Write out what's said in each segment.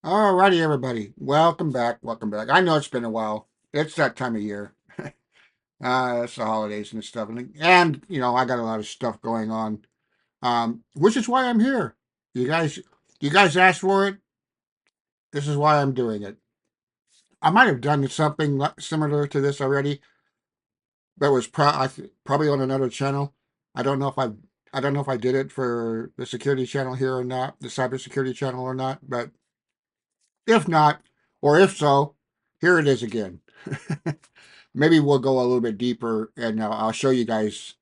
Alrighty, everybody. Welcome back. Welcome back. I know it's been a while. It's that time of year. It's the holidays and stuff. And, I got a lot of stuff going on. Which is why I'm here. You guys asked for it. This is why I'm doing it. I might have done something similar to this already, but it was probably on another channel. I don't know if I don't know if I did it for the security channel here or not, the cybersecurity channel or not, but if not, or if so, here it is again. Maybe we'll go a little bit deeper and I'll show you guys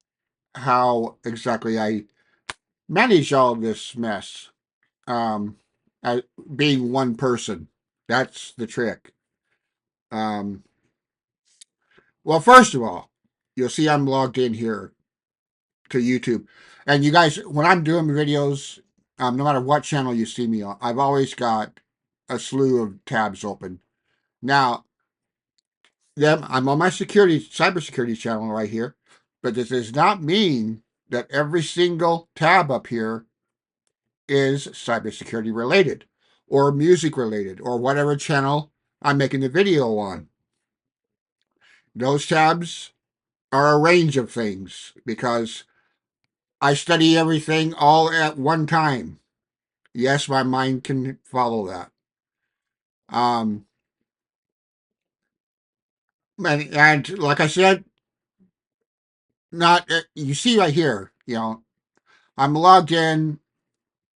how exactly I manage all this mess. Um, Being one person, that's the trick. Um, well, first of all, you'll see I'm logged in here to YouTube. And you guys, when I'm doing videos, no matter what channel you see me on, I've always got a slew of tabs open. Now, I'm on my cybersecurity channel right here, but this does not mean that every single tab up here is cybersecurity related or music related or whatever channel I'm making the video on. Those tabs are a range of things because I study everything all at one time. Yes, my mind can follow that. Um, and like I said, not you see right here, I'm logged in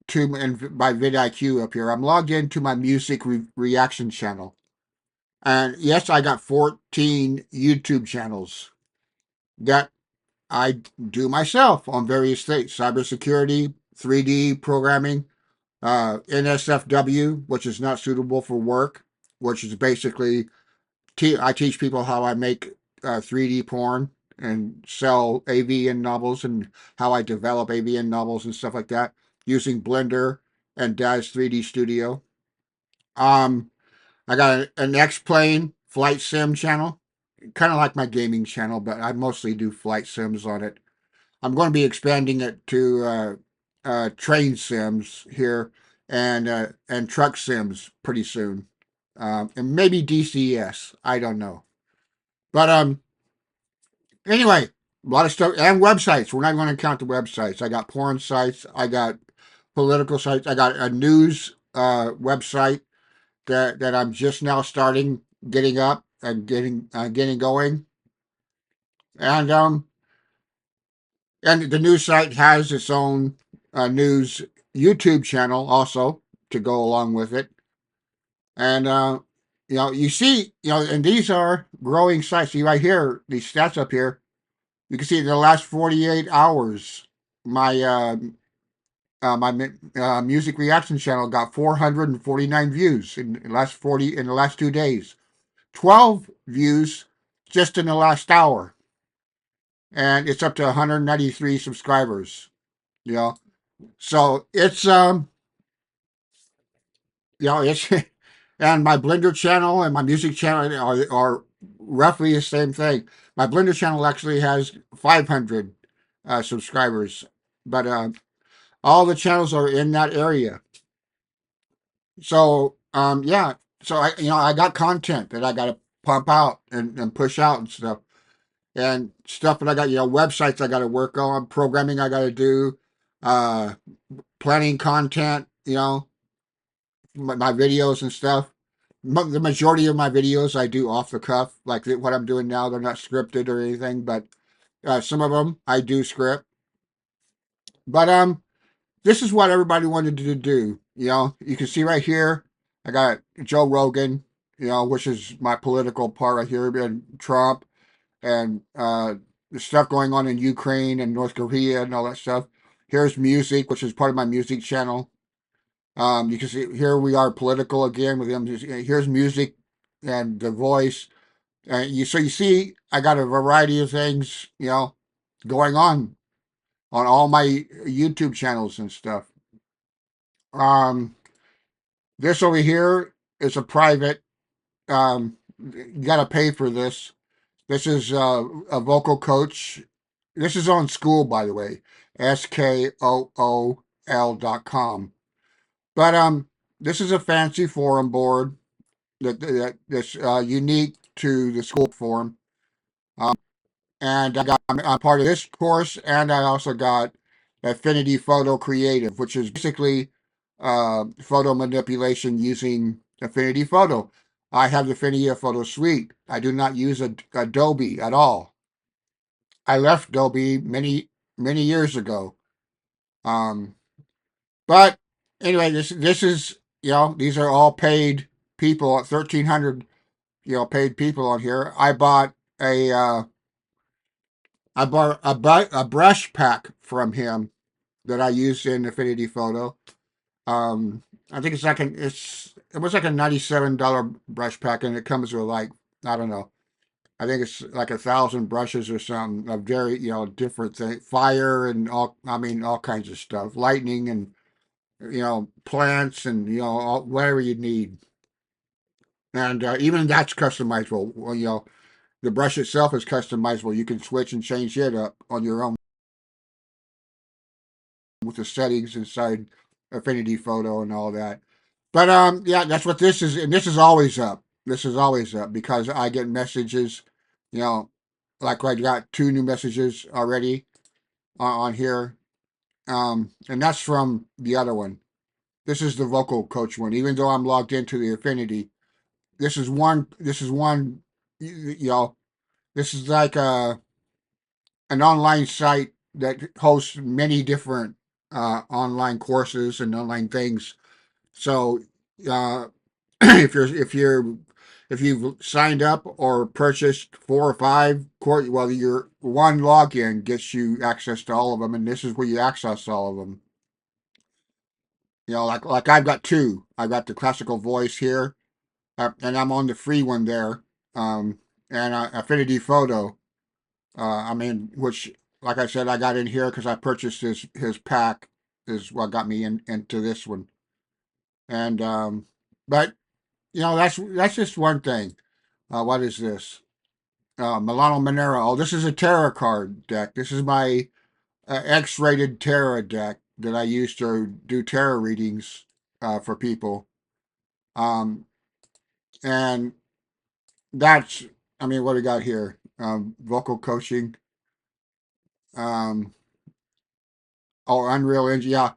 to and by vidIQ up here. I'm logged into my music reaction channel, and yes, I got 14 YouTube channels that I do myself on various things: cybersecurity, 3D programming, NSFW, which is not suitable for work, which is basically I teach people how I make 3D porn and sell AVN novels and how I develop AVN novels and stuff like that using Blender and Daz 3D Studio. Um, I got an X-Plane flight sim channel, kind of like my gaming channel, but I mostly do flight sims on it. I'm going to be expanding it to train sims here and truck sims pretty soon, and maybe DCS. I don't know, but anyway, a lot of stuff and websites. We're not going to count the websites. I got porn sites. I got political sites. I got a news website that I'm just now starting getting up and getting going. And and the news site has its own news YouTube channel also to go along with it. And you see, and these are growing sites. See right here, these stats up here. You can see in the last 48 hours, my music reaction channel got 449 views in the last 2 days. 12 views just in the last hour, and it's up to 193 subscribers. You know, so it's and my Blender channel and my music channel are roughly the same thing. My Blender channel actually has 500 subscribers, but all the channels are in that area. So yeah, so I got content that I got to pump out and push out and stuff that I got, websites I got to work on, programming I got to do, uh, planning content, my videos and stuff. The majority of my videos I do off the cuff, like what I'm doing now. They're not scripted or anything, but some of them I do script. But this is what everybody wanted to do. You can see right here, I got Joe Rogan, which is my political part right here, and Trump, and the stuff going on in Ukraine and North Korea and all that stuff. Here's music, which is part of my music channel. You can see here we are political again with them. Here's music and the voice. So you see, I got a variety of things, going on all my YouTube channels and stuff. Um, this over here is a private. You got to pay for this. This is a vocal coach. This is on School, by the way, SKOOL.com. But this is a fancy forum board that's unique to the school forum. And I'm part of this course, and I also got Affinity Photo Creative, which is basically photo manipulation using Affinity Photo. I have the Affinity Photo Suite. I do not use Adobe at all. I left Adobe many years ago. Um, but anyway, this is these are all paid people. 1,300 paid people on here. A I bought a brush pack from him that I used in Affinity Photo. I think it was like a $97 brush pack, and it comes with like, I don't know. I think it's like 1,000 brushes or something of very different things, fire and all kinds of stuff, lightning and plants and whatever you need, and even that's customizable. Well, the brush itself is customizable. You can switch and change it up on your own with the settings inside Affinity Photo and all that. But yeah, that's what this is, and this is always up. This is always up because I get messages, you know, like I got 2 new messages already on here, and that's from the other one. This is the vocal coach one. Even though I'm logged into the Affinity, this is one. This is one. You know, this is like an online site that hosts many different online courses and online things. So uh, if you've signed up or purchased 4 or 5 well, your one login gets you access to all of them, and this is where you access all of them. Like I've got 2. I've got the classical voice here, and I'm on the free one there, um, and Affinity Photo. Which, like I said, I got in here because I purchased his pack is what got me into this one. And but that's just one thing. What is this? Milano Monero. Oh, this is a tarot card deck. This is my X-rated tarot deck that I use to do tarot readings for people. Um, and that's, what do we got here? Vocal coaching. Um, Unreal Engine. Yeah,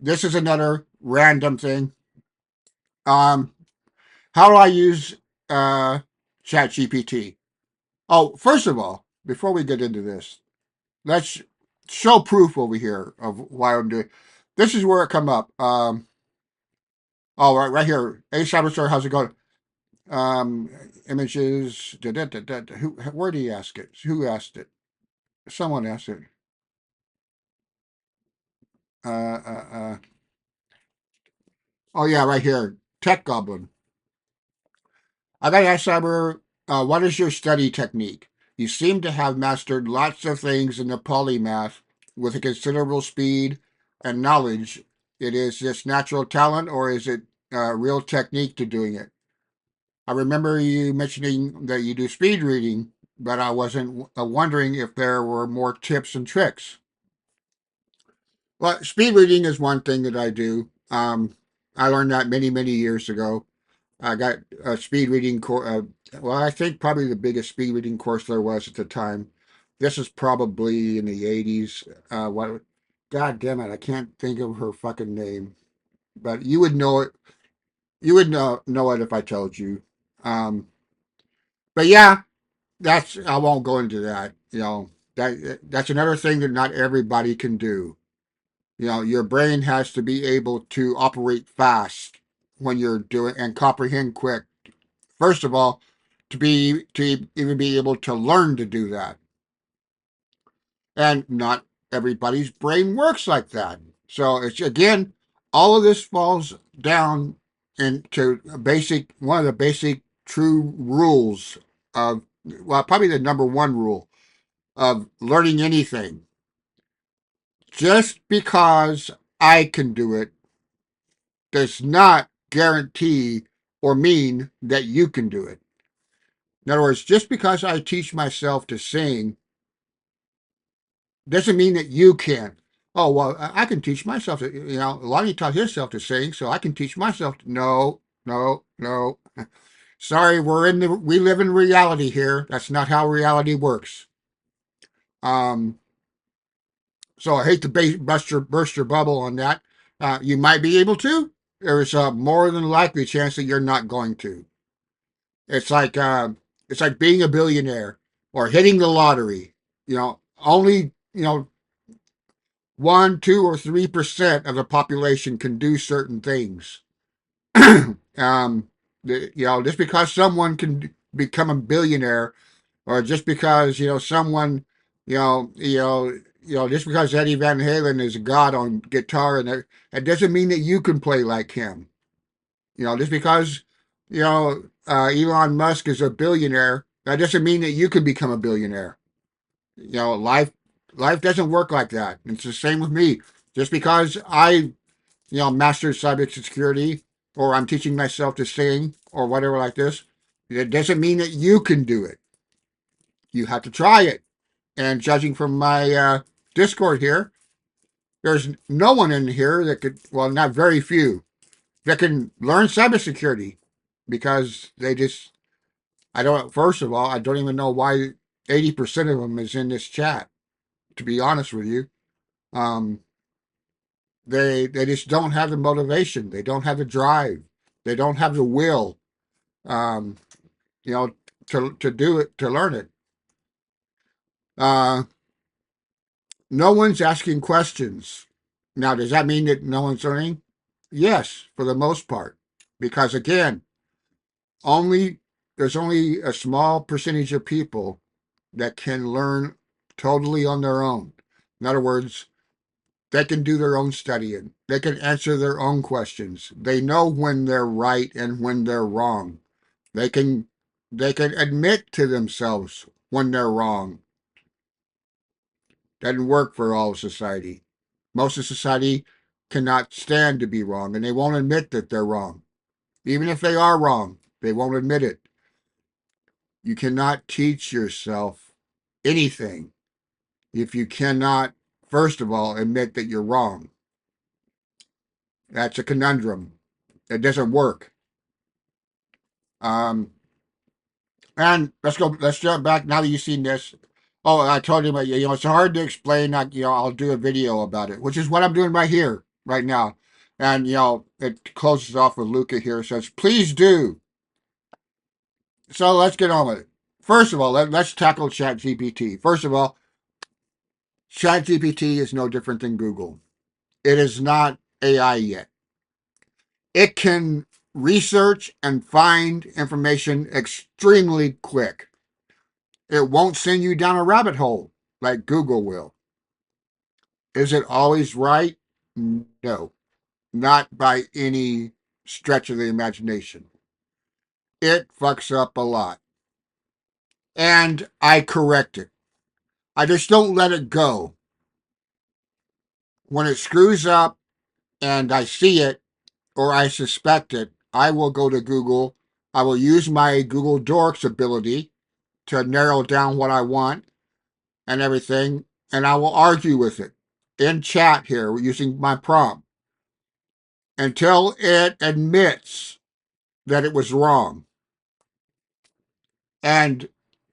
this is another random thing. Um, how do I use ChatGPT? Oh, first of all, before we get into this, let's show proof over here of why I'm doing. This is where it come up. Oh, right here. Hey, Cyberstar, how's it going? Images. Where do you ask it? Who asked it? Someone asked it. Uh, uh, uh. Oh yeah, right here. Tech Goblin. I got to ask Cyber, what is your study technique? You seem to have mastered lots of things in the polymath with a considerable speed and knowledge. It is just natural talent, or is it real technique to doing it? I remember you mentioning that you do speed reading, but I wasn't wondering if there were more tips and tricks. Well, speed reading is one thing that I do. I learned that many years ago. I got a speed reading course. Well, I think probably the biggest speed reading course there was at the time. This is probably in the 80s. What? God damn it! I can't think of her fucking name, but you would know it. You would know it if I told you. Um, but yeah, that's. I won't go into that. That's another thing that not everybody can do. Your brain has to be able to operate fast when you're doing and comprehend quick. First of all, to even be able to learn to do that. And not everybody's brain works like that. So it's again, all of this falls down into one of the basic true rules of, well, probably the number one rule of learning anything. Just because I can do it does not guarantee or mean that you can do it. In other words, just because I teach myself to sing doesn't mean that you can. Oh, well, I can teach myself to, Lonnie taught himself to sing, so I can teach myself to, no, no, no. Sorry, we live in reality here. That's not how reality works. Um, so I hate to burst your bubble on that. You might be able to. There's a more than likely chance that you're not going to. It's like uh, it's like being a billionaire or hitting the lottery. Only 1, 2, or 3% of the population can do certain things. um, just because someone can become a billionaire, or just because someone, just because Eddie Van Halen is a god on guitar, and that doesn't mean that you can play like him. Just because Elon Musk is a billionaire, that doesn't mean that you can become a billionaire. Life doesn't work like that. It's the same with me. Just because I mastered cybersecurity, or I'm teaching myself to sing, or whatever like this, it doesn't mean that you can do it. You have to try it. And judging from my Discord here, there's no one in here that could, well, not very few, that can learn cybersecurity, because first of all, I don't even know why 80% of them is in this chat, to be honest with you. Um, they just don't have the motivation. They don't have the drive. They don't have the will, um, you know, to do it, to learn it. Uh, no one's asking questions. Now, does that mean that no one's learning? Yes, for the most part, because again, only there's only a small percentage of people that can learn totally on their own. In other words, they can do their own studying. They can answer their own questions. They know when they're right and when they're wrong. They can they can admit to themselves when they're wrong. Doesn't work for all of society. Most of society cannot stand to be wrong, and they won't admit that they're wrong. Even if they are wrong, they won't admit it. You cannot teach yourself anything if you cannot, first of all, admit that you're wrong. That's a conundrum. It doesn't work. Um, and let's jump back now that you've seen this. Oh, I told you about, it's hard to explain. I'll do a video about it, which is what I'm doing right here, right now. And, it closes off with Luca here. It says, please do. So let's get on with it. First of all, let's tackle ChatGPT. First of all, ChatGPT is no different than Google. It is not AI yet. It can research and find information extremely quick. It won't send you down a rabbit hole like Google will. Is it always right? No, not by any stretch of the imagination. It fucks up a lot. And I correct it. I just don't let it go. When it screws up and I see it or I suspect it, I will go to Google. I will use my Google Dorks ability to narrow down what I want and everything, and I will argue with it in chat here using my prompt until it admits that it was wrong. And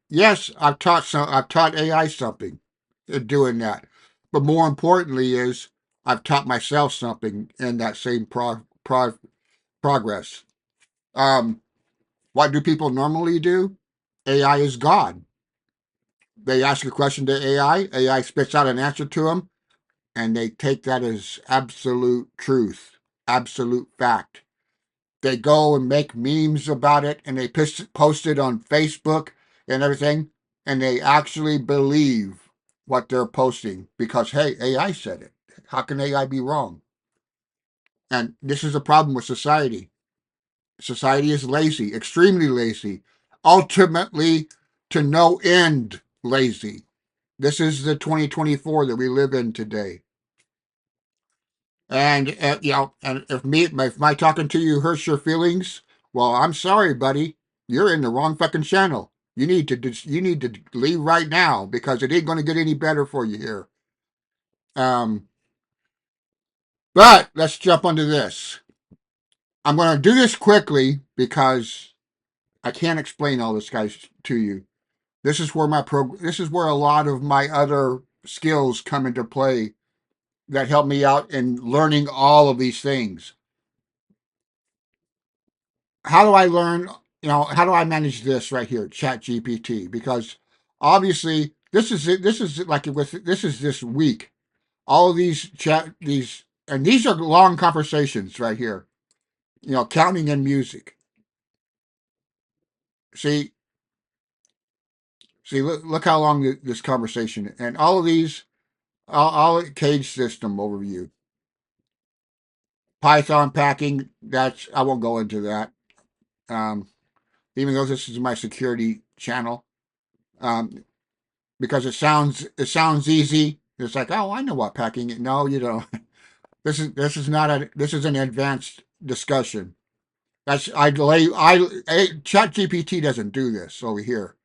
yes, I've taught AI something in doing that. But more importantly is I've taught myself something in that same progress. Um, what do people normally do? AI is God. They ask a question to AI, AI spits out an answer to them, and they take that as absolute truth, absolute fact. They go and make memes about it, and they post it on Facebook and everything, and they actually believe what they're posting because, hey, AI said it. How can AI be wrong? And this is a problem with society. Society is lazy, extremely lazy, ultimately to no end lazy. This is the 2024 that we live in today. And and if my talking to you hurts your feelings, well, I'm sorry, buddy. You're in the wrong fucking channel. You need to leave right now because it ain't going to get any better for you here. Um, But let's jump onto this. I'm going to do this quickly because I can't explain all this, guys, to you. This is where this is where a lot of my other skills come into play that help me out in learning all of these things. How do I learn? How do I manage this right here, Chat GPT? Because obviously, this is it. This is this week. All of these are long conversations right here. Counting in music. See, look how long this conversation and all of these, all cage system overview. Python packing. I won't go into that. Um, Even though this is my security channel, um, because it sounds easy. It's like, oh, I know what packing is. No, you don't. This is an advanced discussion. ChatGPT doesn't do this over here.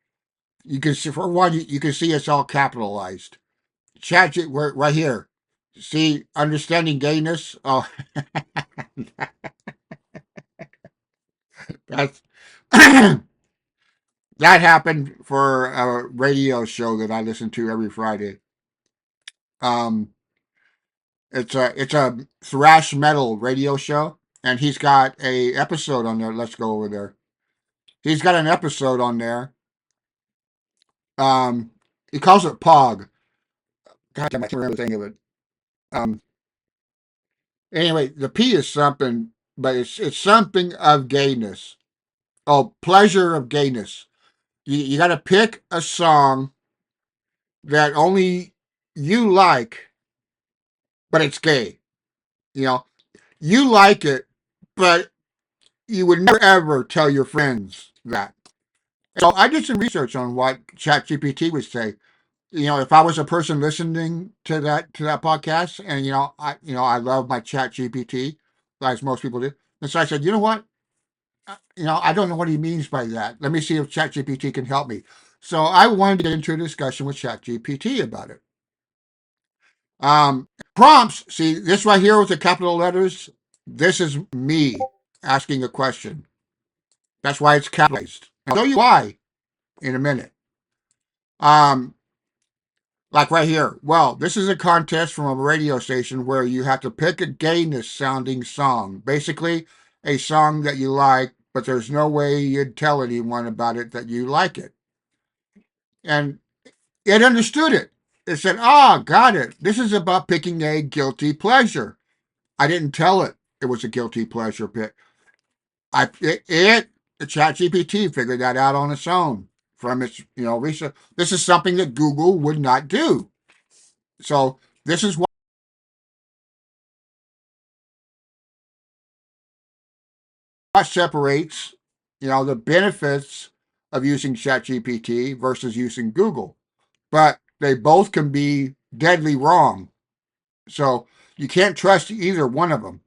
You can see, for one, you can see it's all capitalized. Right here. See, understanding gayness. Oh, that's that happened for a radio show that I listen to every Friday. Um, it's a thrash metal radio show, and he's got a episode on there. Let's go over there. He's got an episode on there. Um, he calls it Pog. God damn, I can't remember the thing of it. Um, anyway, the P is something, but it's something of gayness. Oh, pleasure of gayness. You got to pick a song that only you like, but it's gay. You know, you like it, but you would never ever tell your friends that. So I did some research on what ChatGPT would say. If I was a person listening to that podcast, and I love my ChatGPT, as most people do, and so I said, you know what, I don't know what he means by that. Let me see if ChatGPT can help me. So I wanted to get into a discussion with ChatGPT about it. Prompts. See this right here with the capital letters. This is me asking a question. That's why it's capitalized. I'll show you why in a minute. Um, like right here. Well, this is a contest from a radio station where you have to pick a gayness sounding song. Basically, a song that you like, but there's no way you'd tell anyone about it that you like it. And it understood it. It said, got it. This is about picking a guilty pleasure. I didn't tell it it was a guilty pleasure pick. The ChatGPT figured that out on its own from its research. This is something that Google would not do. So this is what separates the benefits of using ChatGPT versus using Google. But they both can be deadly wrong. So you can't trust either one of them.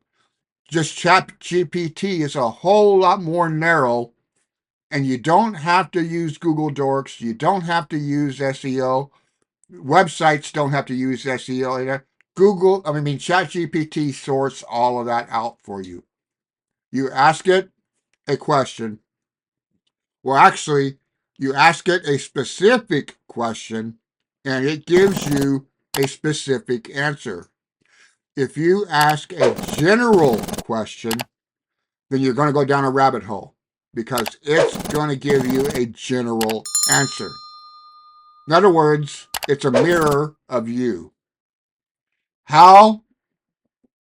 Just ChatGPT is a whole lot more narrow, and you don't have to use Google Dorks. You don't have to use SEO. Websites don't have to use SEO either. ChatGPT sorts all of that out for you. You ask it a question. Well, actually, you ask it a specific question, and it gives you a specific answer. If you ask a general question, then you're going to go down a rabbit hole because it's going to give you a general answer. In other words, it's a mirror of you. How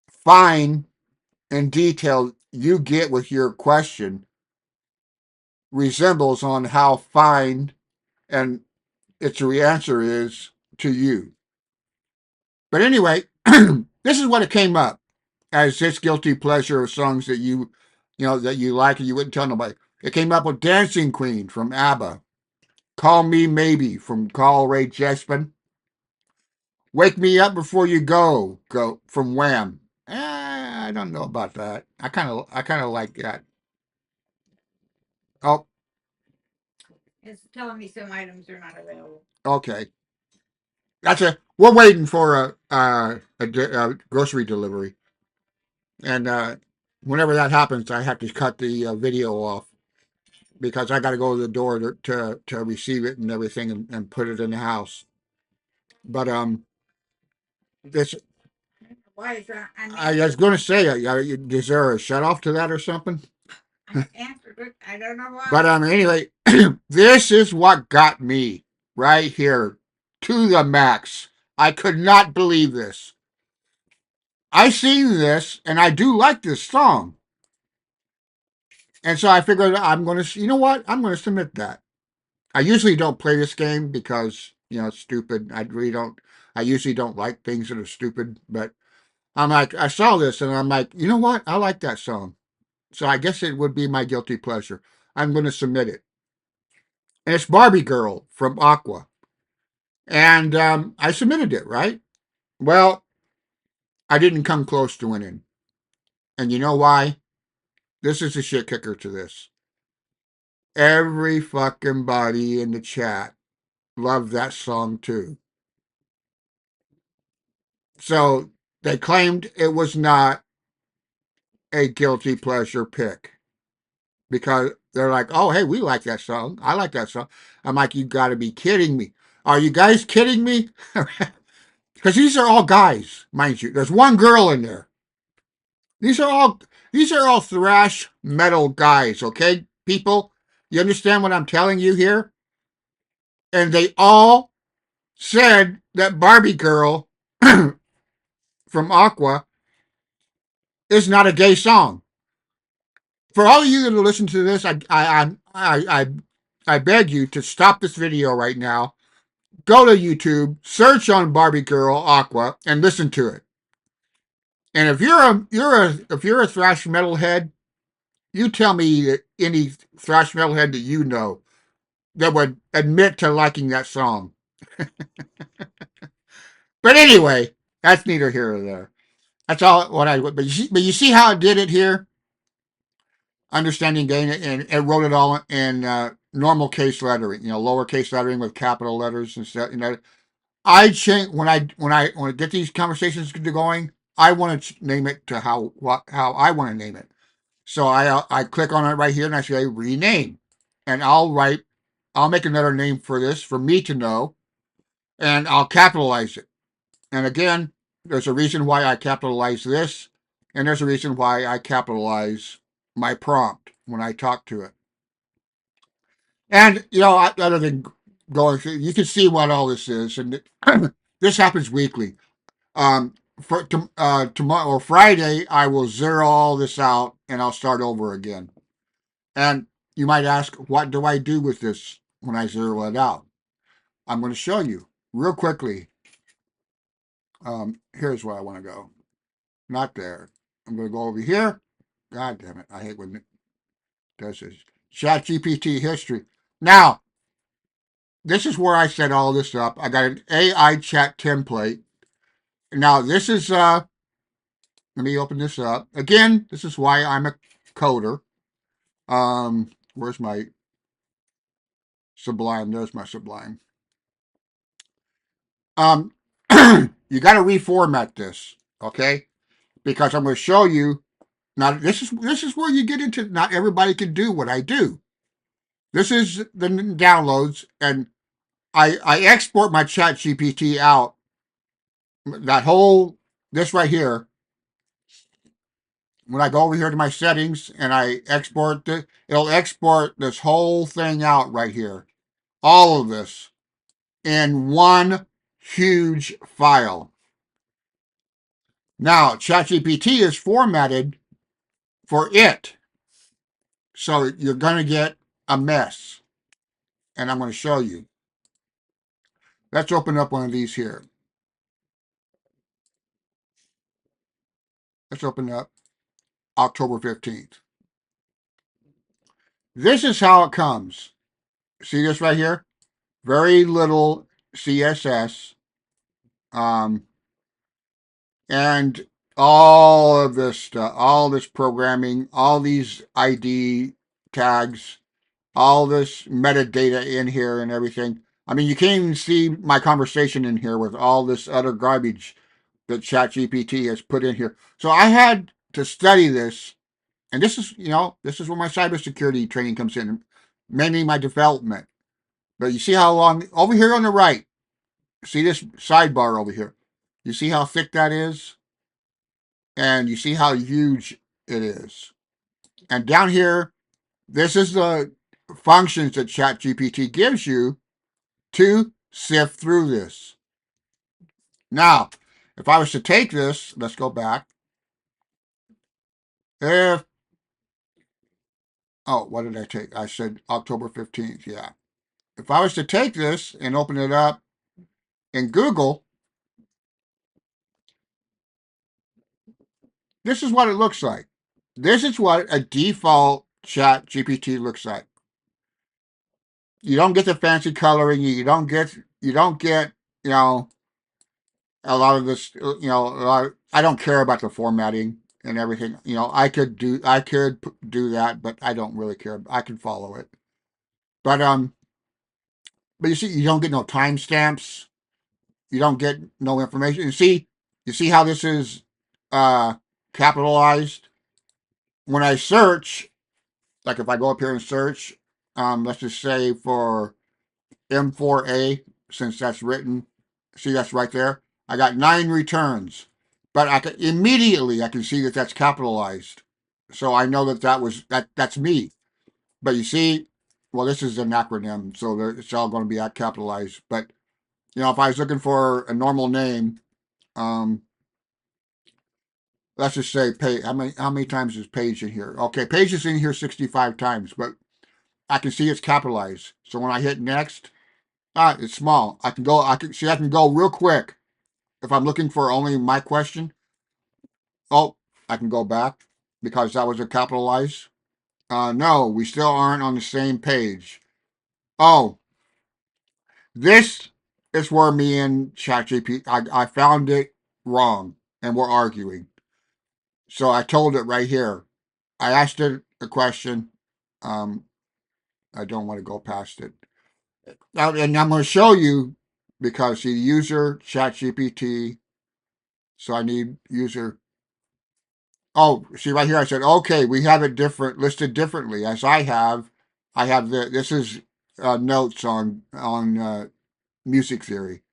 fine and detailed you get with your question resembles on how fine and its answer is to you. But anyway, this is what it came up as this guilty pleasure of songs that that you like and you wouldn't tell nobody. It came up with Dancing Queen from ABBA, Call Me Maybe from Carl Rae Jepsen, Wake Me Up Before You Go from Wham. I don't know about that. I kind of like that. Oh, It's telling me some items are not available. okay. We're waiting for a grocery delivery. And whenever that happens, I have to cut the video off because I got to go to the door to receive it and everything and put it in the house. But this Why is that? I was going to say, is there a shut off to that or something? I answered it. I don't know why. But anyway, this is what got me right here to the max. I could not believe this. I seen this and I do like this song. And so I figured I'm going to, you know what? I'm going to submit that. I usually don't play this game because, it's stupid. I really don't, I usually don't like things that are stupid. But I'm like, I saw this and I'm like, you know what? I like that song. So I guess it would be my guilty pleasure. I'm going to submit it. And it's Barbie Girl from Aqua. And I submitted it, right? Well, I didn't come close to winning. And you know why? This is the shit kicker to this. Every fucking body in the chat loved that song too. So they claimed it was not a guilty pleasure pick because they're like, oh, hey, we like that song. I like that song. I'm like, you got to be kidding me. Are you guys kidding me? Because these are all guys, mind you. There's one girl in there. These are all thrash metal guys, okay, people? You understand what I'm telling you here? And they all said that Barbie Girl from Aqua is not a gay song. For all of you that listen to this, I beg you to stop this video right now. Go to YouTube, search on Barbie Girl Aqua, and listen to it. And if you're a thrash metal head, you tell me any thrash metalhead that you know that would admit to liking that song. But anyway, that's neither here or there. That's all what I. But you see how I did it here. Understanding gain and it wrote it all in normal case lettering, lowercase lettering with capital letters and stuff. I change when I get these conversations going. I want to name it to how I want to name it. So I click on it right here and I say rename, and I'll make another name for this for me to know, and I'll capitalize it. And again, there's a reason why I capitalize this, and there's a reason why I capitalize my prompt when I talk to it. And other than going through, you can see what all this is, and this happens weekly. For tomorrow or Friday, I will zero all this out and I'll start over again. And you might ask, what do I do with this when I zero it out? I'm going to show you real quickly. Here's where I want to go. Not there. I'm going to go over here. God damn it. I hate when it does this. Chat GPT history. Now, this is where I set all this up. I got an AI chat template. Now, this is, let me open this up. Again, this is why I'm a coder. Where's my Sublime? There's my Sublime. You got to reformat this, okay? Because I'm going to show you. Now, this is where you get into. Not everybody can do what I do. This is the downloads, and I export my Chat GPT out. This right here. When I go over here to my settings and I export it, it'll export this whole thing out right here. All of this in one huge file. Now, ChatGPT is formatted for it. So you're going to get a mess. And I'm going to show you. Let's open up one of these here. Let's open up October 15th. This is how it comes. See this right here? Very little CSS. And all of this stuff, all this programming, all these ID tags, all this metadata in here and everything. I mean, you can't even see my conversation in here with all this other garbage that ChatGPT has put in here. So I had to study this, and this is, this is where my cybersecurity training comes in, mainly my development. But you see how long, over here on the right, see this sidebar over here? You see how thick that is? And you see how huge it is. And down here, this is the functions that ChatGPT gives you to sift through this. Now, if I was to take this, let's go back. If, oh, what did I take? I said October 15th, yeah. If I was to take this and open it up in Google, this is what it looks like. This is what a default Chat GPT looks like. You don't get the fancy coloring. You don't get, you know, a lot of this, I don't care about the formatting and everything. I could do that, but I don't really care. I can follow it. But you see, you don't get no timestamps. You don't get no information. You see how this is capitalized. When I search, like if I go up here and search, let's just say for M4A, since that's written, see that's right there. I got 9 returns, but I can see that that's capitalized, so I know that's me. But you see, well, this is an acronym, so it's all going to be capitalized. But if I was looking for a normal name, um, let's just say page. How many times is page in here? Okay, page is in here 65 times, but I can see it's capitalized. So when I hit next, it's small. I can go. I can go real quick. If I'm looking for only my question, oh, I can go back because that was a capitalized. No, we still aren't on the same page. Oh, this is where me and ChatGPT, I found it wrong and we're arguing. So I told it right here. I asked it a question. Um, I don't want to go past it. Now, and I'm going to show you because the user ChatGPT. So I need user. Oh, see right here. I said, okay, we have it listed differently as I have. This is notes on music theory.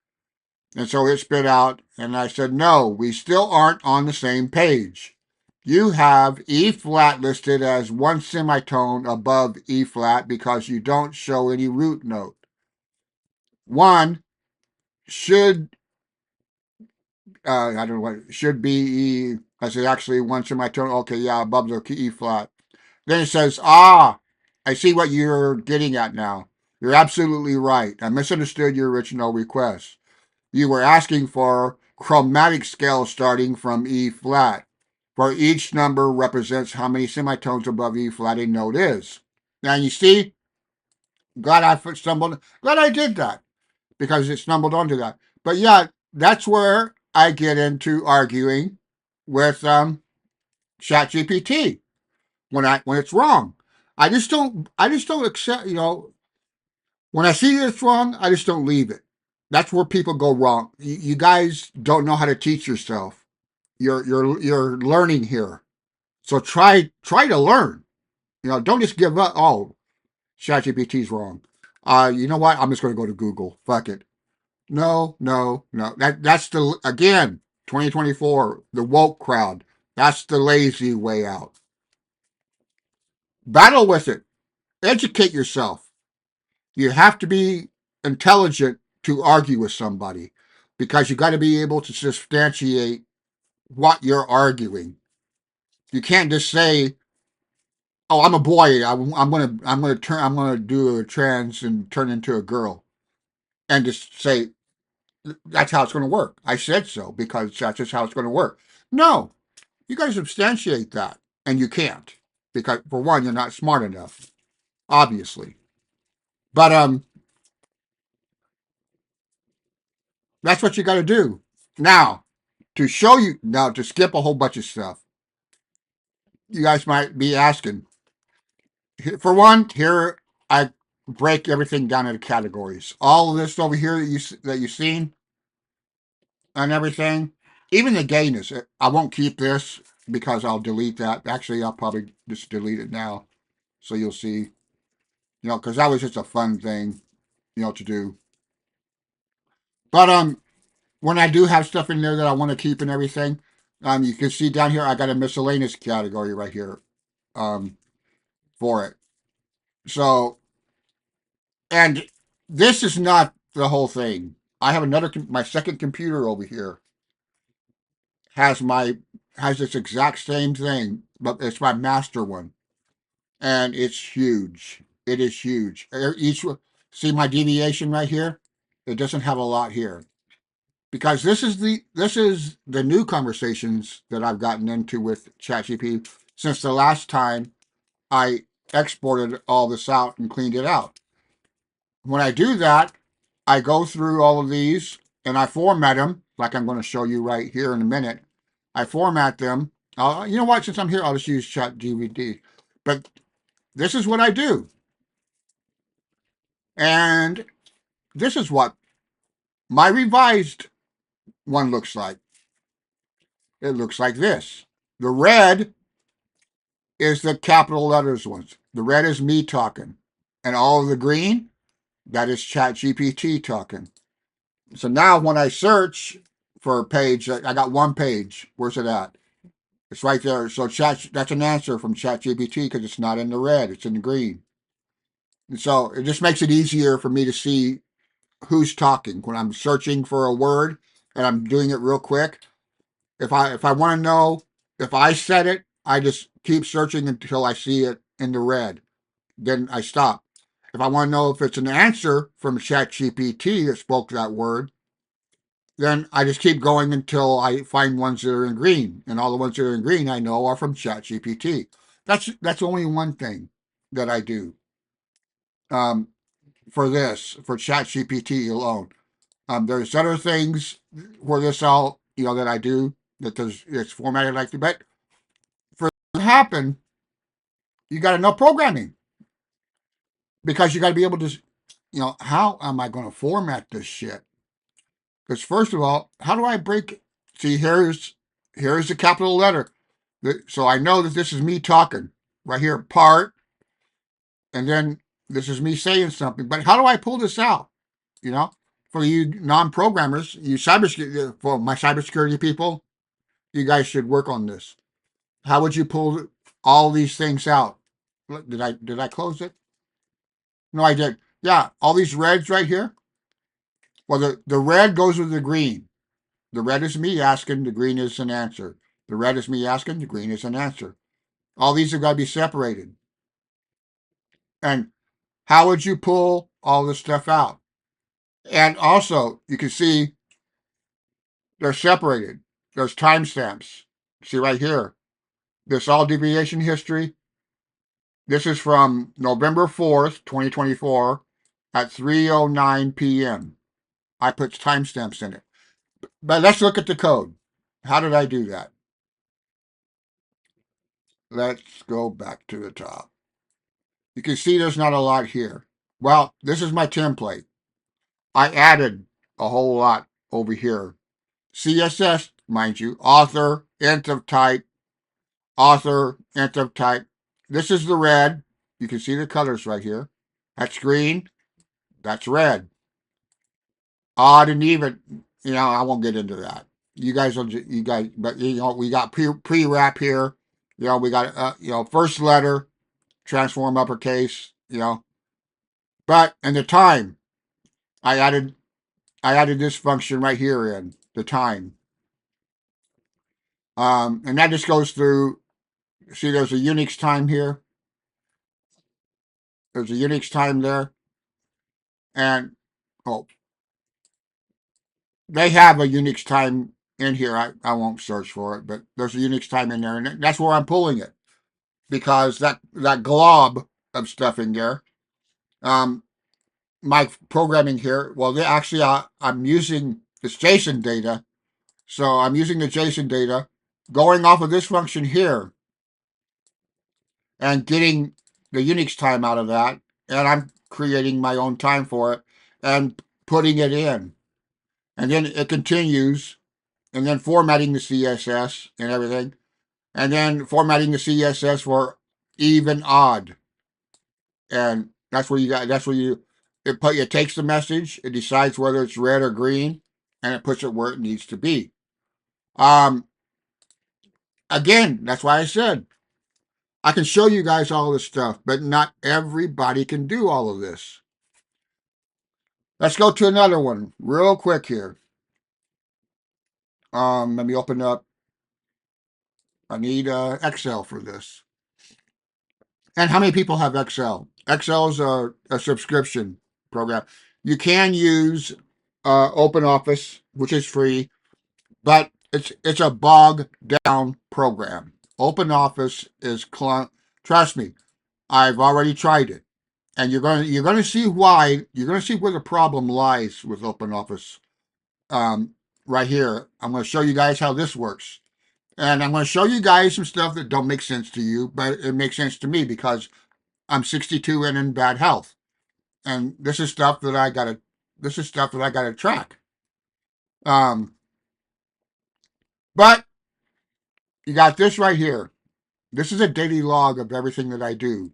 And so it spit out, and I said, no, we still aren't on the same page. You have E flat listed as one semitone above E flat because you don't show any root note. One should, I don't know what, should be E, I said actually one semitone, okay, yeah, above the E flat. Then it says, I see what you're getting at now. You're absolutely right. I misunderstood your original request. You were asking for chromatic scale starting from E flat, where each number represents how many semitones above E flat a note is. Now you see, glad I did that because it stumbled onto that. But yeah, that's where I get into arguing with ChatGPT when it's wrong. I just don't accept, when I see it's wrong, I just don't leave it. That's where people go wrong. You guys don't know how to teach yourself. You're learning here. So try to learn. Don't just give up. Oh, ChatGPT's wrong. You know what? I'm just going to go to Google. Fuck it. No, no, no. That's the again 2024 the woke crowd. That's the lazy way out. Battle with it. Educate yourself. You have to be intelligent to argue with somebody because you got to be able to substantiate what you're arguing. You can't just say, "Oh, I'm a boy. I'm gonna do a trans and turn into a girl," and just say that's how it's going to work. I said so because that's just how it's going to work. No, you got to substantiate that, and you can't because for one, you're not smart enough, obviously. But that's what you got to do. Now, to skip a whole bunch of stuff, you guys might be asking. For one, here I break everything down into categories. All of this over here that you've seen and everything, even the gayness. I won't keep this. because I'll delete that. Actually, I'll probably just delete it now, so you'll see. Because that was just a fun thing, to do. But when I do have stuff in there that I want to keep and everything, you can see down here I got a miscellaneous category right here, um, for it. So, and this is not the whole thing. I have my second computer over here has my has this exact same thing, but it's my master one, and it's huge. It is huge. See my deviation right here. It doesn't have a lot here because this is the new conversations that I've gotten into with ChatGPT since the last time I exported all this out and cleaned it out. When I do that, I go through all of these and I format them, like I'm going to show you right here in a minute. I format them. You know what? Since I'm here, I'll just use ChatGPT. But this is what I do. And this is what my revised one looks like. It looks like this. The red is the capital letters ones. The red is me talking. And all of the green, that is ChatGPT talking. So now when I search for a page, I got one page. Where's it at? It's right there. So that's an answer from ChatGPT because it's not in the red, it's in the green. And so it just makes it easier for me to see who's talking when I'm searching for a word and I'm doing it real quick. If I want to know if I said it, I just keep searching until I see it in the red. Then I stop. If I want to know if it's an answer from ChatGPT that spoke that word, then I just keep going until I find ones that are in green, and all the ones that are in green I know are from ChatGPT. That's only one thing that I do um, for ChatGPT alone. There's other things where this all that I do that it's formatted like that, but for it to happen, you got to know programming because you got to be able to, how am I going to format this shit? Because first of all, how do I break it? See, here's the capital letter. So I know that this is me talking right here, part, and then this is me saying something. But how do I pull this out? You know, for you non-programmers, for my cybersecurity people, you guys should work on this. How would you pull all these things out? Did I close it? No, I did. Yeah, all these reds right here. Well, the red goes with the green. The red is me asking, the green is an answer. The red is me asking, the green is an answer. All these have got to be separated. And how would you pull all this stuff out? And also, you can see they're separated. There's timestamps. See right here. This all deviation history. This is from November 4th, 2024 at 3:09 p.m. I put timestamps in it. But let's look at the code. How did I do that? Let's go back to the top. You can see there's not a lot here. Well, this is my template. I added a whole lot over here. CSS, mind you, author, int of type, author, int of type. This is the red. You can see the colors right here. That's green. That's red. Odd and even. I won't get into that. But we got pre-wrap here. We got first letter, transform uppercase. But in the time, I added this function right here in the time. And that just goes through. See, there's a Unix time here. There's a Unix time there. And, oh, they have a Unix time in here. I won't search for it, but there's a Unix time in there. And that's where I'm pulling it. Because that glob of stuff in there, my programming here, well, I'm using this JSON data. So I'm using the JSON data, going off of this function here, and getting the Unix time out of that, and I'm creating my own time for it and putting it in. And then it continues, and then formatting the CSS and everything. and then formatting the CSS for even odd, and that's where you got. That's where you it takes the message, it decides whether it's red or green, and it puts it where it needs to be. Um, Again, that's why I said I can show you guys all this stuff, but not everybody can do all of this. Let's go to another one real quick here. Let me open up. I need Excel for this. And how many people have Excel? Excel is a subscription program. You can use OpenOffice, which is free, but it's a bogged down program. OpenOffice is trust me, I've already tried it, and you're gonna see why. You're gonna see where the problem lies with OpenOffice. Um, right here, I'm going to show you guys how this works. And I'm going to show you guys some stuff that don't make sense to you, but it makes sense to me because I'm 62 and in bad health. And this is stuff that I gotta track. Um, but you got this right here. This is a daily log of everything that I do.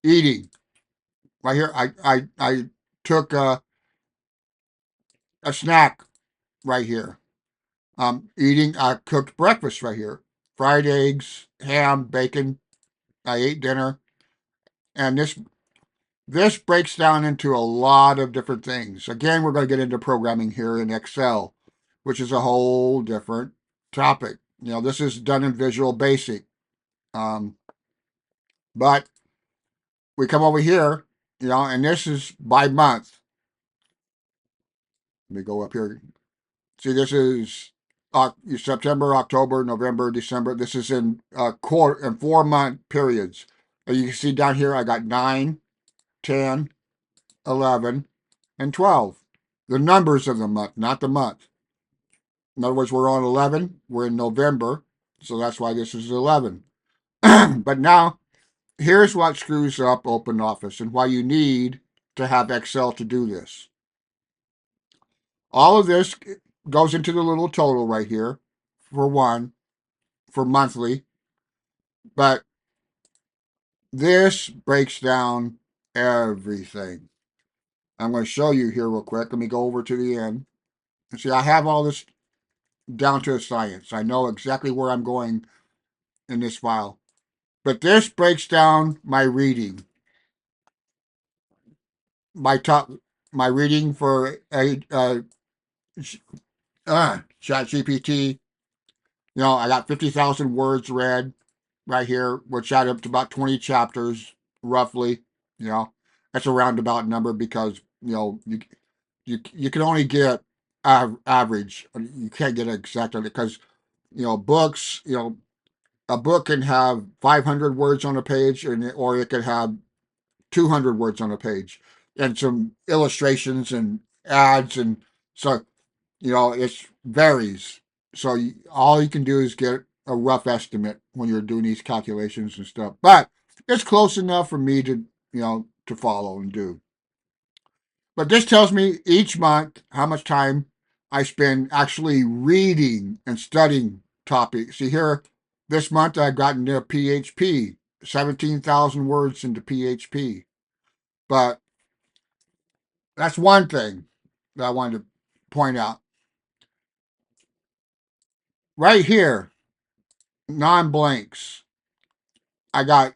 Eating. Right here, I took a snack right here. Eating, I cooked breakfast right here. Fried eggs, ham, bacon. I ate dinner. And this breaks down into a lot of different things. Again, we're going to get into programming here in Excel, which is a whole different topic. This is done in Visual Basic. Um, but we come over here, and this is by month. Let me go up here. See, this is September, October, November, December. This is in 4-month periods. And you can see down here, I got 9, 10, 11, and 12. The numbers of the month, not the month. In other words, we're on 11. We're in November, so that's why this is 11. But now, here's what screws up OpenOffice and why you need to have Excel to do this. All of this goes into the little total right here for monthly, but this breaks down everything. I'm going to show you here real quick. Let me go over to the end. And see, I have all this down to a science. I know exactly where I'm going in this file. But this breaks down my reading. My reading for a Chat GPT. I got 50,000 words read right here, which add up to about 20 chapters, roughly. That's a roundabout number because you can only get average. You can't get exact on it because books. A book can have 500 words on a page, or it could have 200 words on a page, and some illustrations and ads, and so it varies. So all you can do is get a rough estimate when you're doing these calculations and stuff, but it's close enough for me to follow and do. But this tells me each month how much time I spend actually reading and studying topics. See here, this month I've gotten to PHP, 17,000 words into PHP. But that's one thing that I wanted to point out. Right here, non-blanks. I got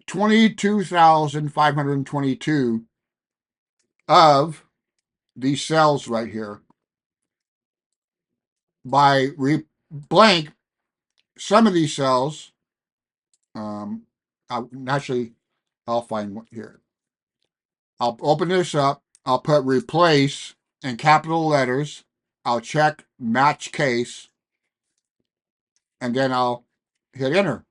22,522 of these cells right here. By blank, some of these cells, I'll find one here. I'll open this up. I'll put replace in capital letters. I'll check match case, and then I'll hit enter.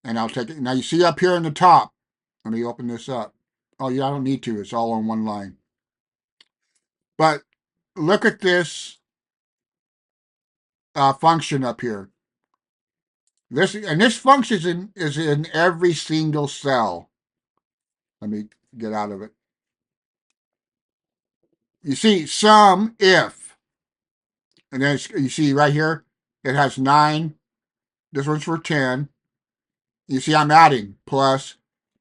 And I'll take it. Now you see up here in the top. Let me open this up. Oh yeah, I don't need to. It's all on one line. But look at this function up here. This function is in every single cell. Let me get out of it. You see sum if, and then you see right here, it has 9, This one's for 10. You see I'm adding plus,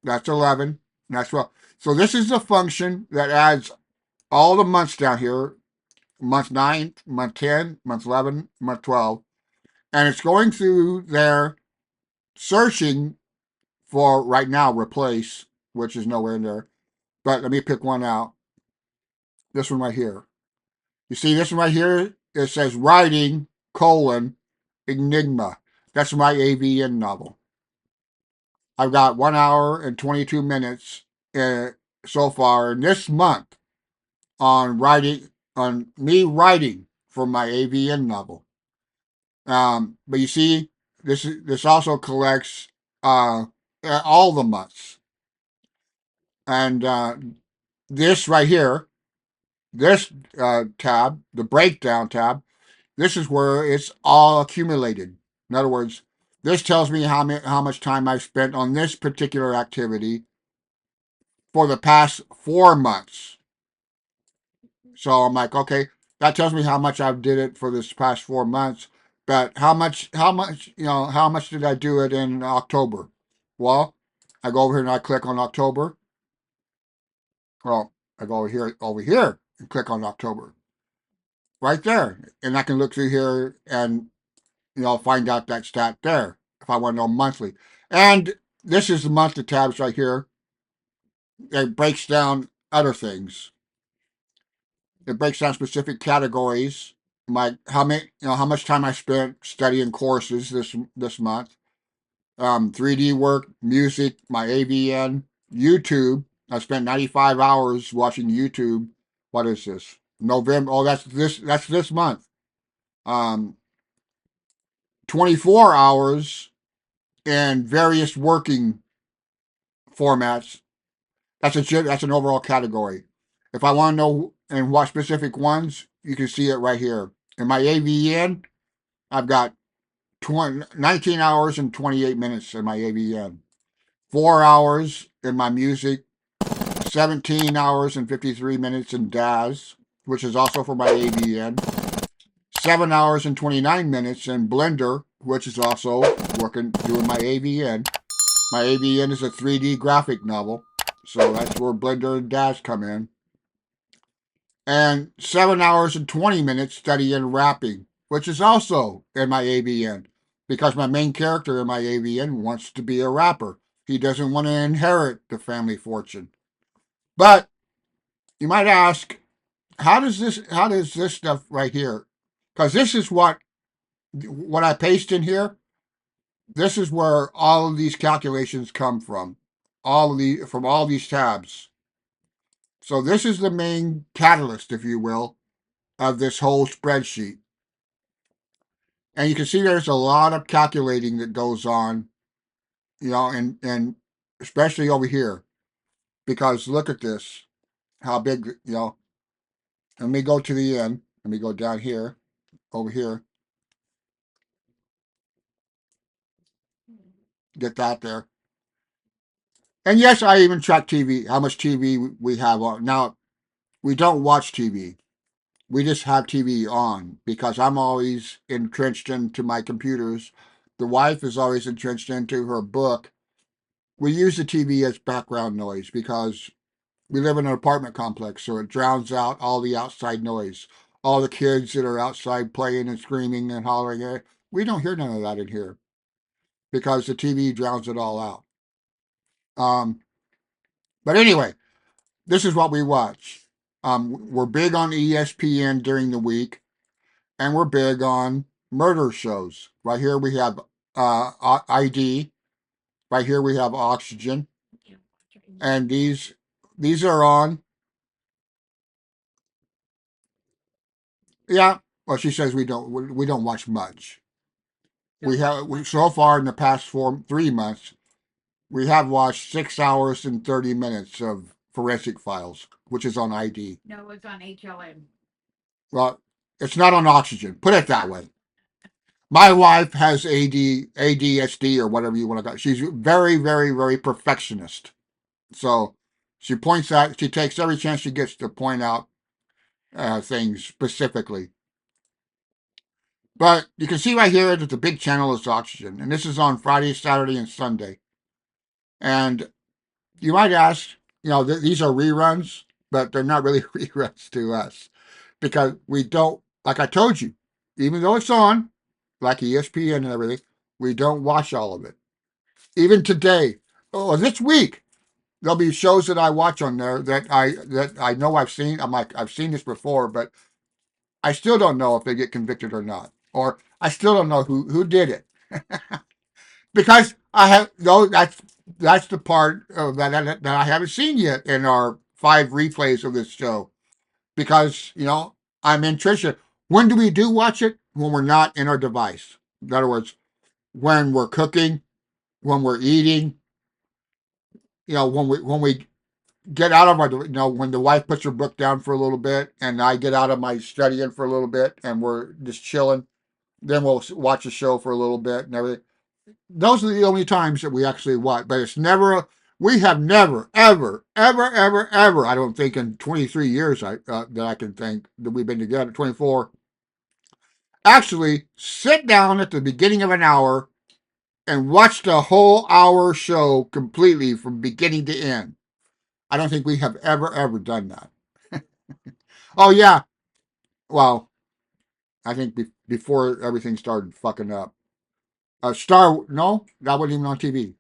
that's 11, that's 12. So this is the function that adds all the months down here, month 9, month 10, month 11, month 12. And it's going through there searching for, right now, replace, which is nowhere in there. But let me pick one out. This one right here. You see this one right here? It says writing, colon, enigma. That's my AVN novel. I've got 1 hour and 22 minutes so far in this month on me writing for my AVN novel. But you see, this also collects all the months, and this right here, this tab, the breakdown tab, this is where it's all accumulated. In other words, this tells me how much time I've spent on this particular activity for the past 4 months. So I'm like, okay, that tells me how much I've did it for this past 4 months. But how much, how much did I do it in October? Well, I go over here and I click on October. Well, I go over here and click on October. Right there. And I can look through here and, find out that stat there if I want to know monthly. And this is the monthly tabs right here. It breaks down other things. It breaks down specific categories, like how much time I spent studying courses this month. 3D work, music, my AVN, YouTube. I spent 95 hours watching YouTube. What is this? November. Oh, that's this month. Um, 24 hours in various working formats. That's an overall category. If I want to know and what specific ones, you can see it right here. In my AVN, I've got 19 hours and 28 minutes in my AVN. 4 hours in my music, 17 hours and 53 minutes in DAZ, which is also for my AVN. 7 hours and 29 minutes in Blender, which is also doing my AVN. My AVN is a 3D graphic novel, so that's where Blender and DAZ come in. And 7 hours and 20 minutes studying rapping, which is also in my AVN, because my main character in my AVN wants to be a rapper. He doesn't want to inherit the family fortune. But you might ask, how does this stuff right here? Because this is what I paste in here. This is where all of these calculations come from. From all these tabs. So this is the main catalyst, if you will, of this whole spreadsheet. And you can see there's a lot of calculating that goes on, and especially over here. Because look at this, how big, let me go to the end. Let me go down here, over here. Get that there. And yes, I even track TV, how much TV we have on. Now, we don't watch TV. We just have TV on because I'm always entrenched into my computers. The wife is always entrenched into her book. We use the TV as background noise because we live in an apartment complex, so it drowns out all the outside noise. All the kids that are outside playing and screaming and hollering. We don't hear none of that in here because the TV drowns it all out. Um, but anyway, this is what we watch. We're big on ESPN during the week, and we're big on murder shows. Right here we have ID. Right here we have Oxygen, and these are on. Yeah, well, she says we don't watch much. So far in the past 3 months, we have watched 6 hours and 30 minutes of Forensic Files, which is on ID. No, it's on HLN. Well, it's not on Oxygen. Put it that way. My wife has ADHD or whatever you want to call it. She's very, very, very perfectionist. So she takes every chance she gets to point out things specifically. But you can see right here that the big channel is Oxygen, and this is on Friday, Saturday, and Sunday. And you might ask, these are reruns, but they're not really reruns to us because we don't, like I told you, even though it's on, like ESPN and everything, we don't watch all of it. Even today, this week, there'll be shows that I watch on there that I know I've seen. I'm like, I've seen this before, but I still don't know if they get convicted or not, or I still don't know who did it. Because I have no. That's the part of that I haven't seen yet in our 5 replays of this show. Because I'm interested. When do we do watch it? When we're not in our device. In other words, when we're cooking, when we're eating. When we get out of our, when the wife puts her book down for a little bit, and I get out of my studying for a little bit, and we're just chilling. Then we'll watch a show for a little bit and everything. Those are the only times that we actually watch. But it's never. We have never, ever, ever, ever, ever. I don't think in 23 years that I can think that we've been together. 24. Actually, sit down at the beginning of an hour and watch the whole hour show completely from beginning to end. I don't think we have ever, ever done that. Oh yeah. Well, I think before everything started fucking up. No, that wasn't even on TV.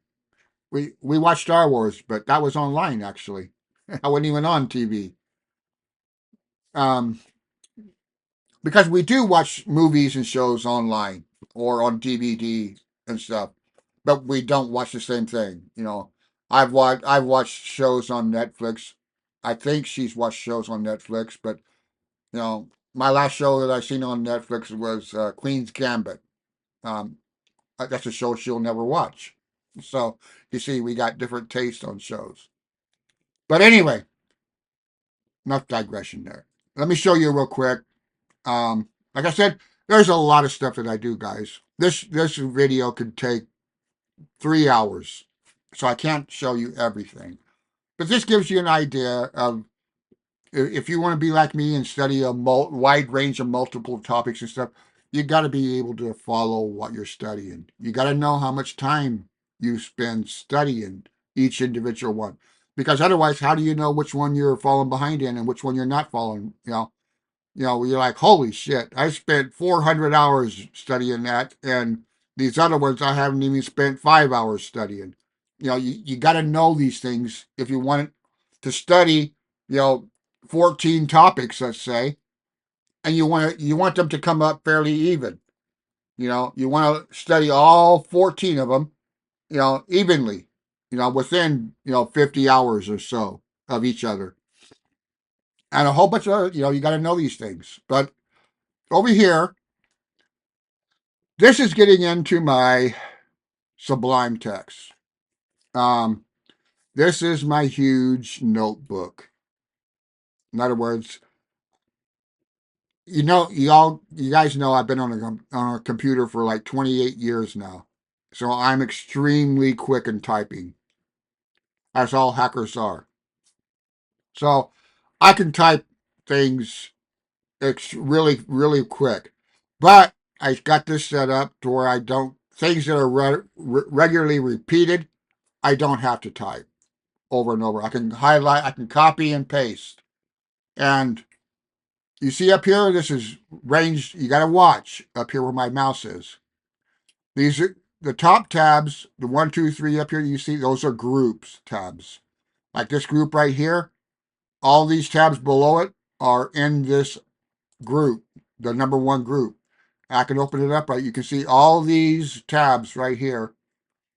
We watched Star Wars, but that was online actually. I wasn't even on TV. Um, because we do watch movies and shows online or on DVD and stuff, but we don't watch the same thing. I've watched shows on Netflix. I think she's watched shows on Netflix, but my last show that I seen on Netflix was Queen's Gambit. Um, that's a show she'll never watch. So you see, we got different tastes on shows. But anyway, enough digression there. Let me show you real quick. Like I said, there's a lot of stuff that I do, guys. This video could take 3 hours, so I can't show you everything. But this gives you an idea of if you want to be like me and study a wide range of multiple topics and stuff. You got to be able to follow what you're studying. You got to know how much time you spend studying each individual one, because otherwise, how do you know which one you're falling behind in and which one you're not falling? You're like, holy shit, I spent 400 hours studying that, and these other ones I haven't even spent 5 hours studying. You got to know these things if you want to study, you know, 14 topics, let's say, and you want them to come up fairly even. You want to study all 14 of them, evenly, within, 50 hours or so of each other. And a whole bunch of other, you got to know these things. But over here, this is getting into my sublime text. Um, this is my huge notebook. In other words, you guys know I've been on a computer for like 28 years now. So I'm extremely quick in typing, as all hackers are. So I can type things really, really quick. But I got this set up to where I don't, things that are regularly repeated, I don't have to type over and over. I can highlight, I can copy and paste. And you see up here, this is range, you got to watch up here where my mouse is. These are the top tabs, the 1, 2, 3 up here, you see, those are groups tabs. Like this group right here, all these tabs below it are in this group, the number one group. I can open it up, right? You can see all these tabs right here,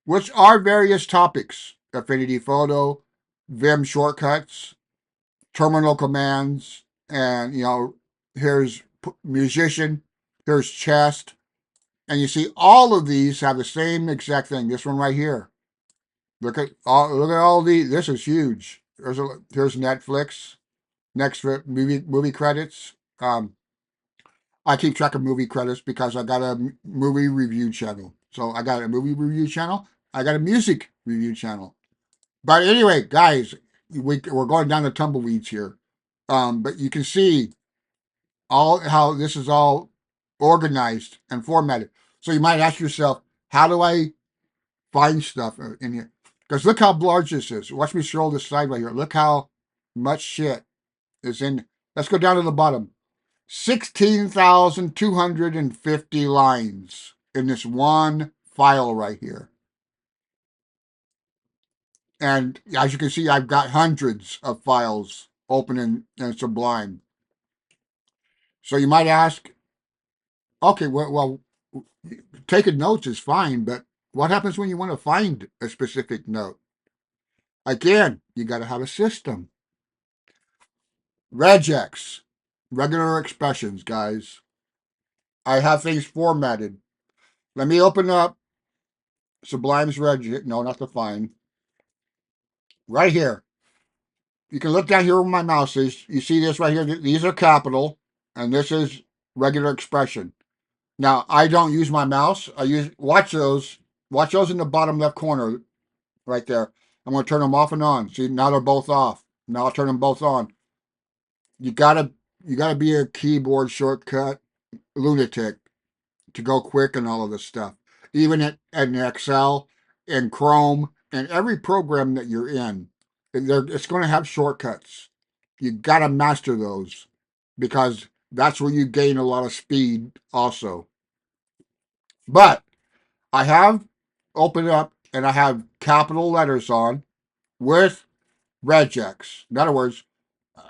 which are various topics: Affinity Photo, Vim shortcuts, terminal commands, and here's musician, here's chest, and you see all of these have the same exact thing. This one right here. Look at all these. This is huge. Here's Netflix. Next movie credits. I keep track of movie credits because I got a movie review channel. So I got a movie review channel. I got a music review channel. But anyway, guys, we're going down the tumbleweeds here. But you can see all how this is all organized, and formatted. So you might ask yourself, how do I find stuff in here? Because look how large this is. Watch me scroll this side right here. Look how much shit is in. Let's go down to the bottom. 16,250 lines in this one file right here. And as you can see, I've got hundreds of files open in Sublime. So you might ask, okay, well, taking notes is fine, but what happens when you want to find a specific note? Again, you got to have a system. Regex, regular expressions, guys. I have things formatted. Let me open up Sublime's regex. No, not the find. Right here. You can look down here where my mouse is. You see this right here? These are capital, and this is regular expression. Now, I don't use my mouse. Watch those. Watch those in the bottom left corner right there. I'm going to turn them off and on. See, now they're both off. Now I'll turn them both on. You gotta be a keyboard shortcut lunatic to go quick and all of this stuff. Even in Excel, in Chrome, and every program that you're in, it's going to have shortcuts. You got to master those because that's where you gain a lot of speed also. But I have opened up and I have capital letters on with regex. In other words,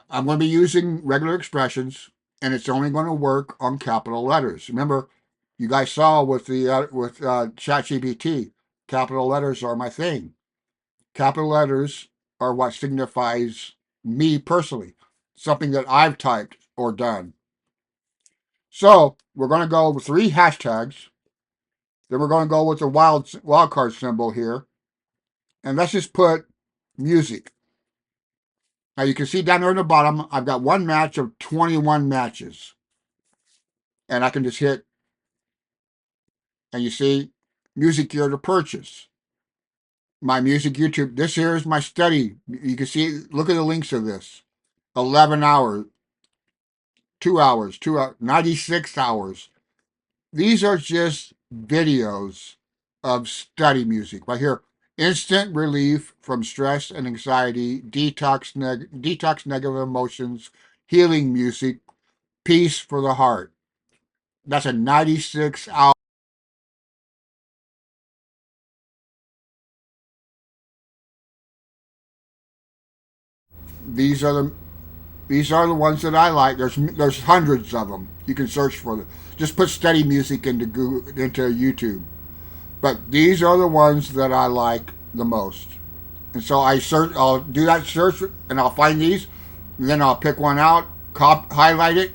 I'm going to be using regular expressions, and it's only going to work on capital letters. Remember, you guys saw with ChatGPT, capital letters are my thing. Capital letters are what signifies me personally, something that I've typed or done. So we're going to go with 3 hashtags. Then we're going to go with the wild card symbol here, and let's just put music. Now you can see down there in the bottom, I've got one match of 21 matches. And I can just hit, and you see, music here to purchase. My music YouTube, this here is my study. You can see, look at the links of this. 11 hours, 2 hours, 96 hours. These are just videos of study music. Right here, instant relief from stress and anxiety, detox negative emotions, healing music, peace for the heart. That's a 96 hour. These are the ones that I like. There's hundreds of them. You can search for them. Just put study music into YouTube. But these are the ones that I like the most. And so I'll do that search, and I'll find these, and then I'll pick one out, highlight it,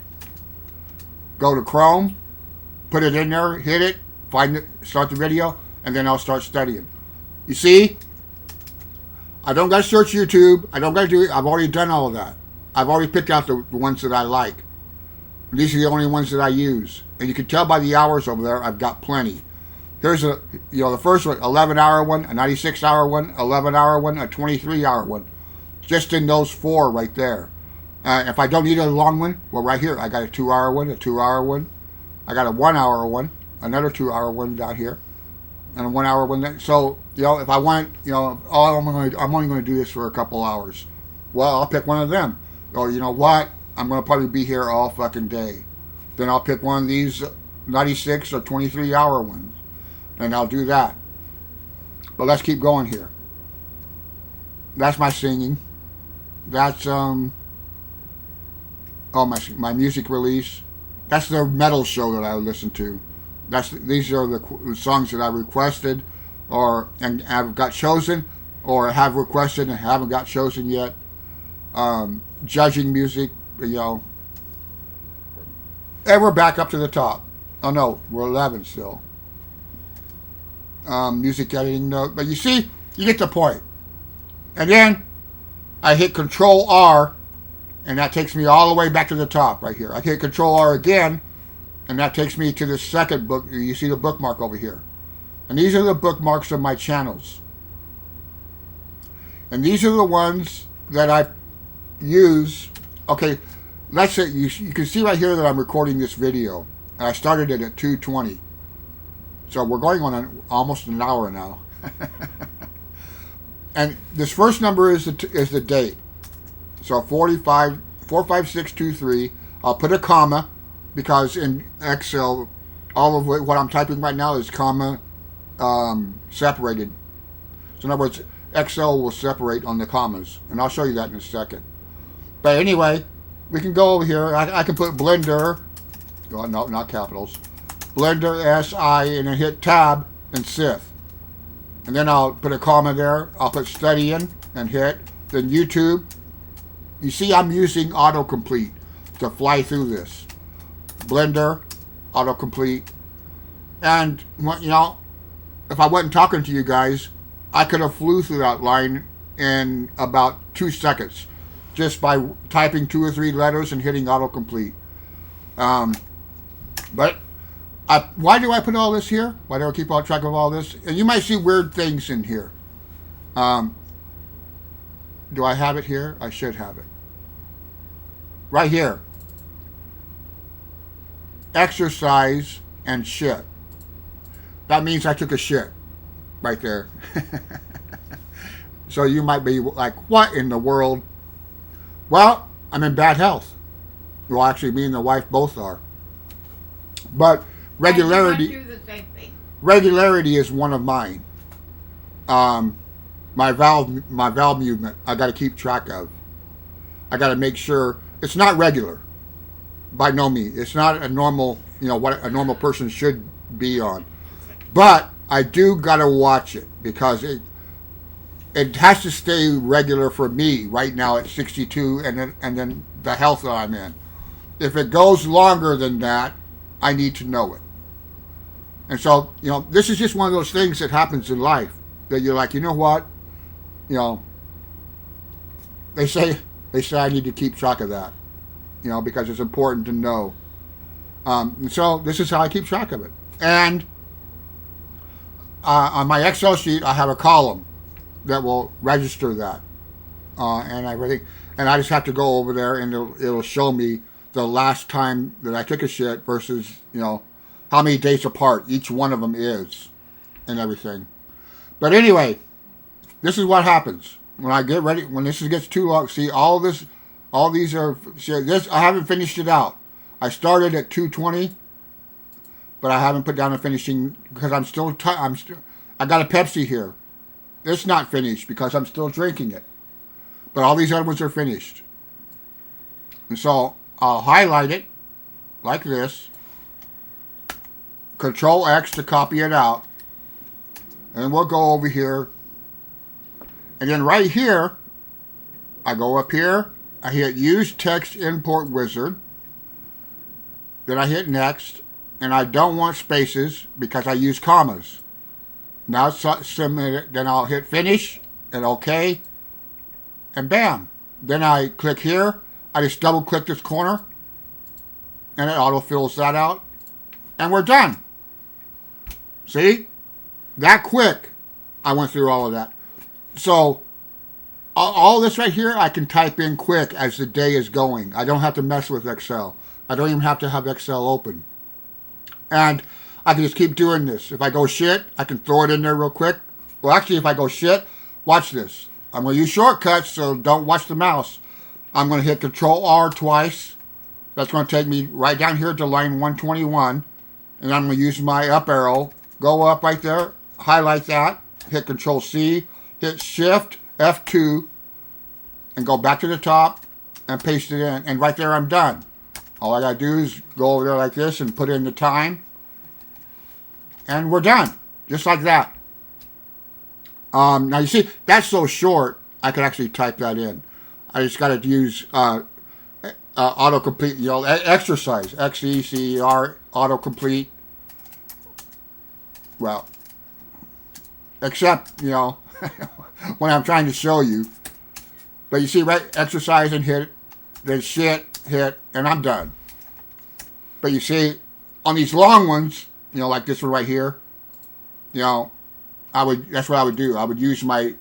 go to Chrome, put it in there, hit it, find it, start the video, and then I'll start studying. You see, I don't got to search YouTube. I don't got to do it. I've already done all of that. I've already picked out the ones that I like. These are the only ones that I use. And you can tell by the hours over there, I've got plenty. Here's the first one, 11-hour one, a 96-hour one, 11-hour one, a 23-hour one. Just in those 4 right there. If I don't need a long one, well, right here, I got a 2-hour one, a 2-hour one. I got a 1-hour one, another 2-hour one down here, and a 1-hour one. So, if I want, I'm only going to do this for a couple hours. Well, I'll pick one of them. Or, you know what? I'm going to probably be here all fucking day. Then I'll pick one of these 96 or 23-hour ones. And I'll do that. But let's keep going here. That's my singing. That's my music release. That's the metal show that I listen to. These are the songs that I requested, and have got chosen, or have requested and haven't got chosen yet. Judging music, and we're back up to the top. Oh no, we're 11 still. Music editing note, but you see, you get the point. And then I hit Control R, and that takes me all the way back to the top right here. I hit Control R again, and that takes me to the second book. You see the bookmark over here. And these are the bookmarks of my channels. And these are the ones that I use. Okay, let's say you can see right here that I'm recording this video. and I started it at 2:20. So we're going on almost an hour now. And this first number is the date. So 45623. I'll put a comma because in Excel, all of what I'm typing right now is comma separated. So in other words, Excel will separate on the commas, and I'll show you that in a second. But anyway, we can go over here. I can put Blender. Oh, no, not capitals. Blender SI, and then hit Tab and Sith. And then I'll put a comma there. I'll put study in and hit. Then YouTube. You see I'm using autocomplete to fly through this. Blender, autocomplete. And, you know, if I wasn't talking to you guys, I could have flew through that line in about 2 seconds just by typing 2 or 3 letters and hitting autocomplete. But why do I put all this here? Why do I keep all track of all this? And you might see weird things in here. Do I have it here? I should have it. Right here. Exercise and shit. That means I took a shit. Right there. So you might be like, what in the world? Well, I'm in bad health. Well, actually, me and the wife both are. But regularity. I do the same thing. Regularity is one of mine. My valve movement, I got to keep track of. I got to make sure it's not regular. By no means, it's not a normal, what a normal person should be on. But I do got to watch it because it has to stay regular for me right now at 62, and then the health that I'm in. If it goes longer than that, I need to know it. And so, this is just one of those things that happens in life that you're like, you know what? They say I need to keep track of that, because it's important to know. And so this is how I keep track of it. And on my Excel sheet, I have a column that will register that and everything. And I just have to go over there, and it'll show me the last time that I took a shit versus, how many days apart each one of them is and everything. But anyway, this is what happens when I get ready. When this gets too long, see all these are this. I haven't finished it out. I started at 2:20, but I haven't put down a finishing because I'm still. I got a Pepsi here. It's not finished because I'm still drinking it. But all these other ones are finished, and so I'll highlight it like this. Control X to copy it out, and we'll go over here. And then right here, I go up here, I hit Use Text Import Wizard. Then I hit Next, and I don't want spaces because I use commas. Now it's submitted, then I'll hit Finish and OK, and bam. Then I click here, I just double click this corner, and it auto fills that out, and we're done. See? That quick, I went through all of that. So, all this right here, I can type in quick as the day is going. I don't have to mess with Excel. I don't even have to have Excel open. And I can just keep doing this. If I go shit, I can throw it in there real quick. Well, actually, if I go shit, watch this. I'm going to use shortcuts, so don't watch the mouse. I'm going to hit Control R twice. That's going to take me right down here to line 121. And I'm going to use my up arrow. Go up right there, highlight that, hit Control C, hit Shift F2, and go back to the top and paste it in. And right there, I'm done. All I got to do is go over there like this and put in the time. And we're done. Just like that. Now, you see, that's so short, I could actually type that in. I just got to use autocomplete, exercise, XECER, autocomplete. Well, except, when I'm trying to show you. But you see, right, exercise and hit, then shit, hit, and I'm done. But you see, on these long ones, like this one right here, that's what I would do. I would use my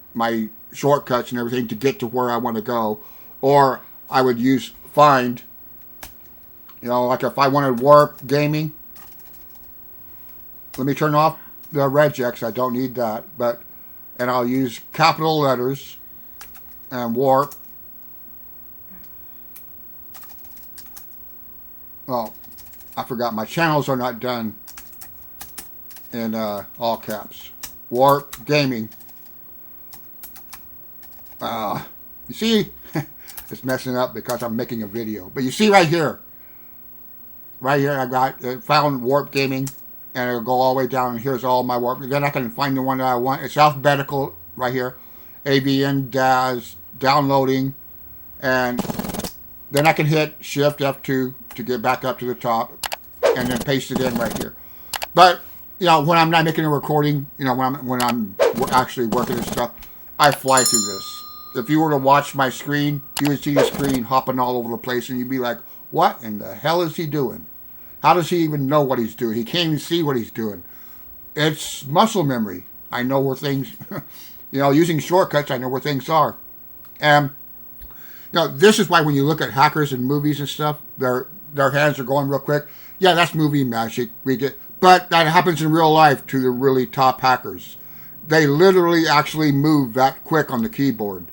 shortcuts and everything to get to where I want to go. Or I would use find, like if I wanted warp gaming, let me turn off the regex. I don't need that. And I'll use capital letters and warp. Oh, I forgot my channels are not done in all caps. Warp gaming. You see, it's messing up because I'm making a video. But you see right here, I got found warp gaming, and it'll go all the way down. And here's all my warp. Then I can find the one that I want. It's alphabetical right here. AVN DAS downloading, and then I can hit Shift F2 to get back up to the top, and then paste it in right here. But when I'm not making a recording, when I'm actually working and stuff, I fly through this. If you were to watch my screen, you would see the screen hopping all over the place, and you'd be like, "What in the hell is he doing? How does he even know what he's doing? He can't even see what he's doing." It's muscle memory. I know where things, using shortcuts, I know where things are. And this is why when you look at hackers in movies and stuff, their hands are going real quick. Yeah, that's movie magic. But that happens in real life to the really top hackers. They literally actually move that quick on the keyboard.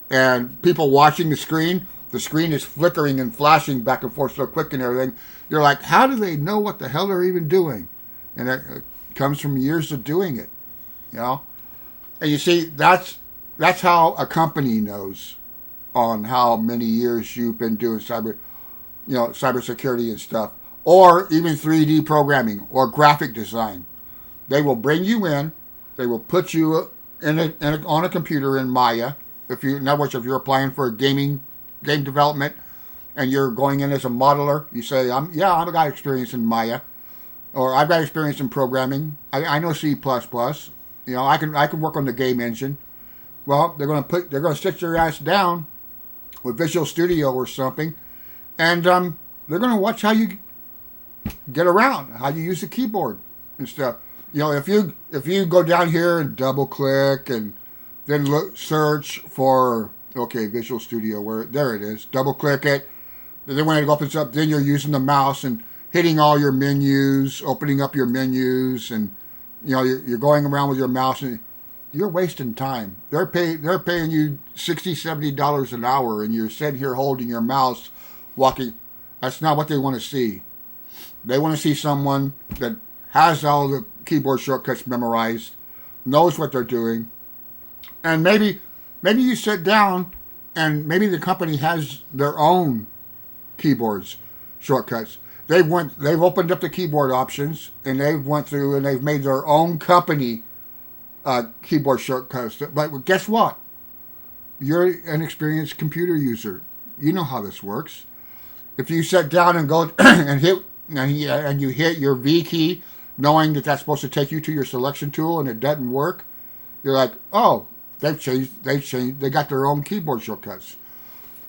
And people watching the screen is flickering and flashing back and forth so quick and everything. You're like, how do they know what the hell they're even doing? And it comes from years of doing it, And you see, that's how a company knows on how many years you've been doing cybersecurity and stuff, or even 3D programming or graphic design. They will bring you in. They will put you on a computer in Maya. In other words, if you're applying for a game development and you're going in as a modeler, you say, I've got experience in Maya, or I've got experience in programming. I know C++. I can work on the game engine. Well, they're going to sit your ass down with Visual Studio or something, and they're going to watch how you get around, how you use the keyboard and stuff. If you go down here and double click and then search for Visual Studio, there it is. Double click it. And then when it opens up, then you're using the mouse and hitting all your menus, opening up your menus, and you're going around with your mouse, and you're wasting time. They're paying you $60-$70 an hour, and you're sitting here holding your mouse, walking. That's not what they want to see. They want to see someone that has all the keyboard shortcuts memorized, knows what they're doing, and maybe you sit down, and maybe the company has their own keyboards shortcuts. They've opened up the keyboard options, and they've went through and they've made their own company keyboard shortcuts. But guess what? You're an experienced computer user. You know how this works. If you sit down and go and you hit your V key, knowing that that's supposed to take you to your selection tool, and it doesn't work, you're like, oh, they got their own keyboard shortcuts.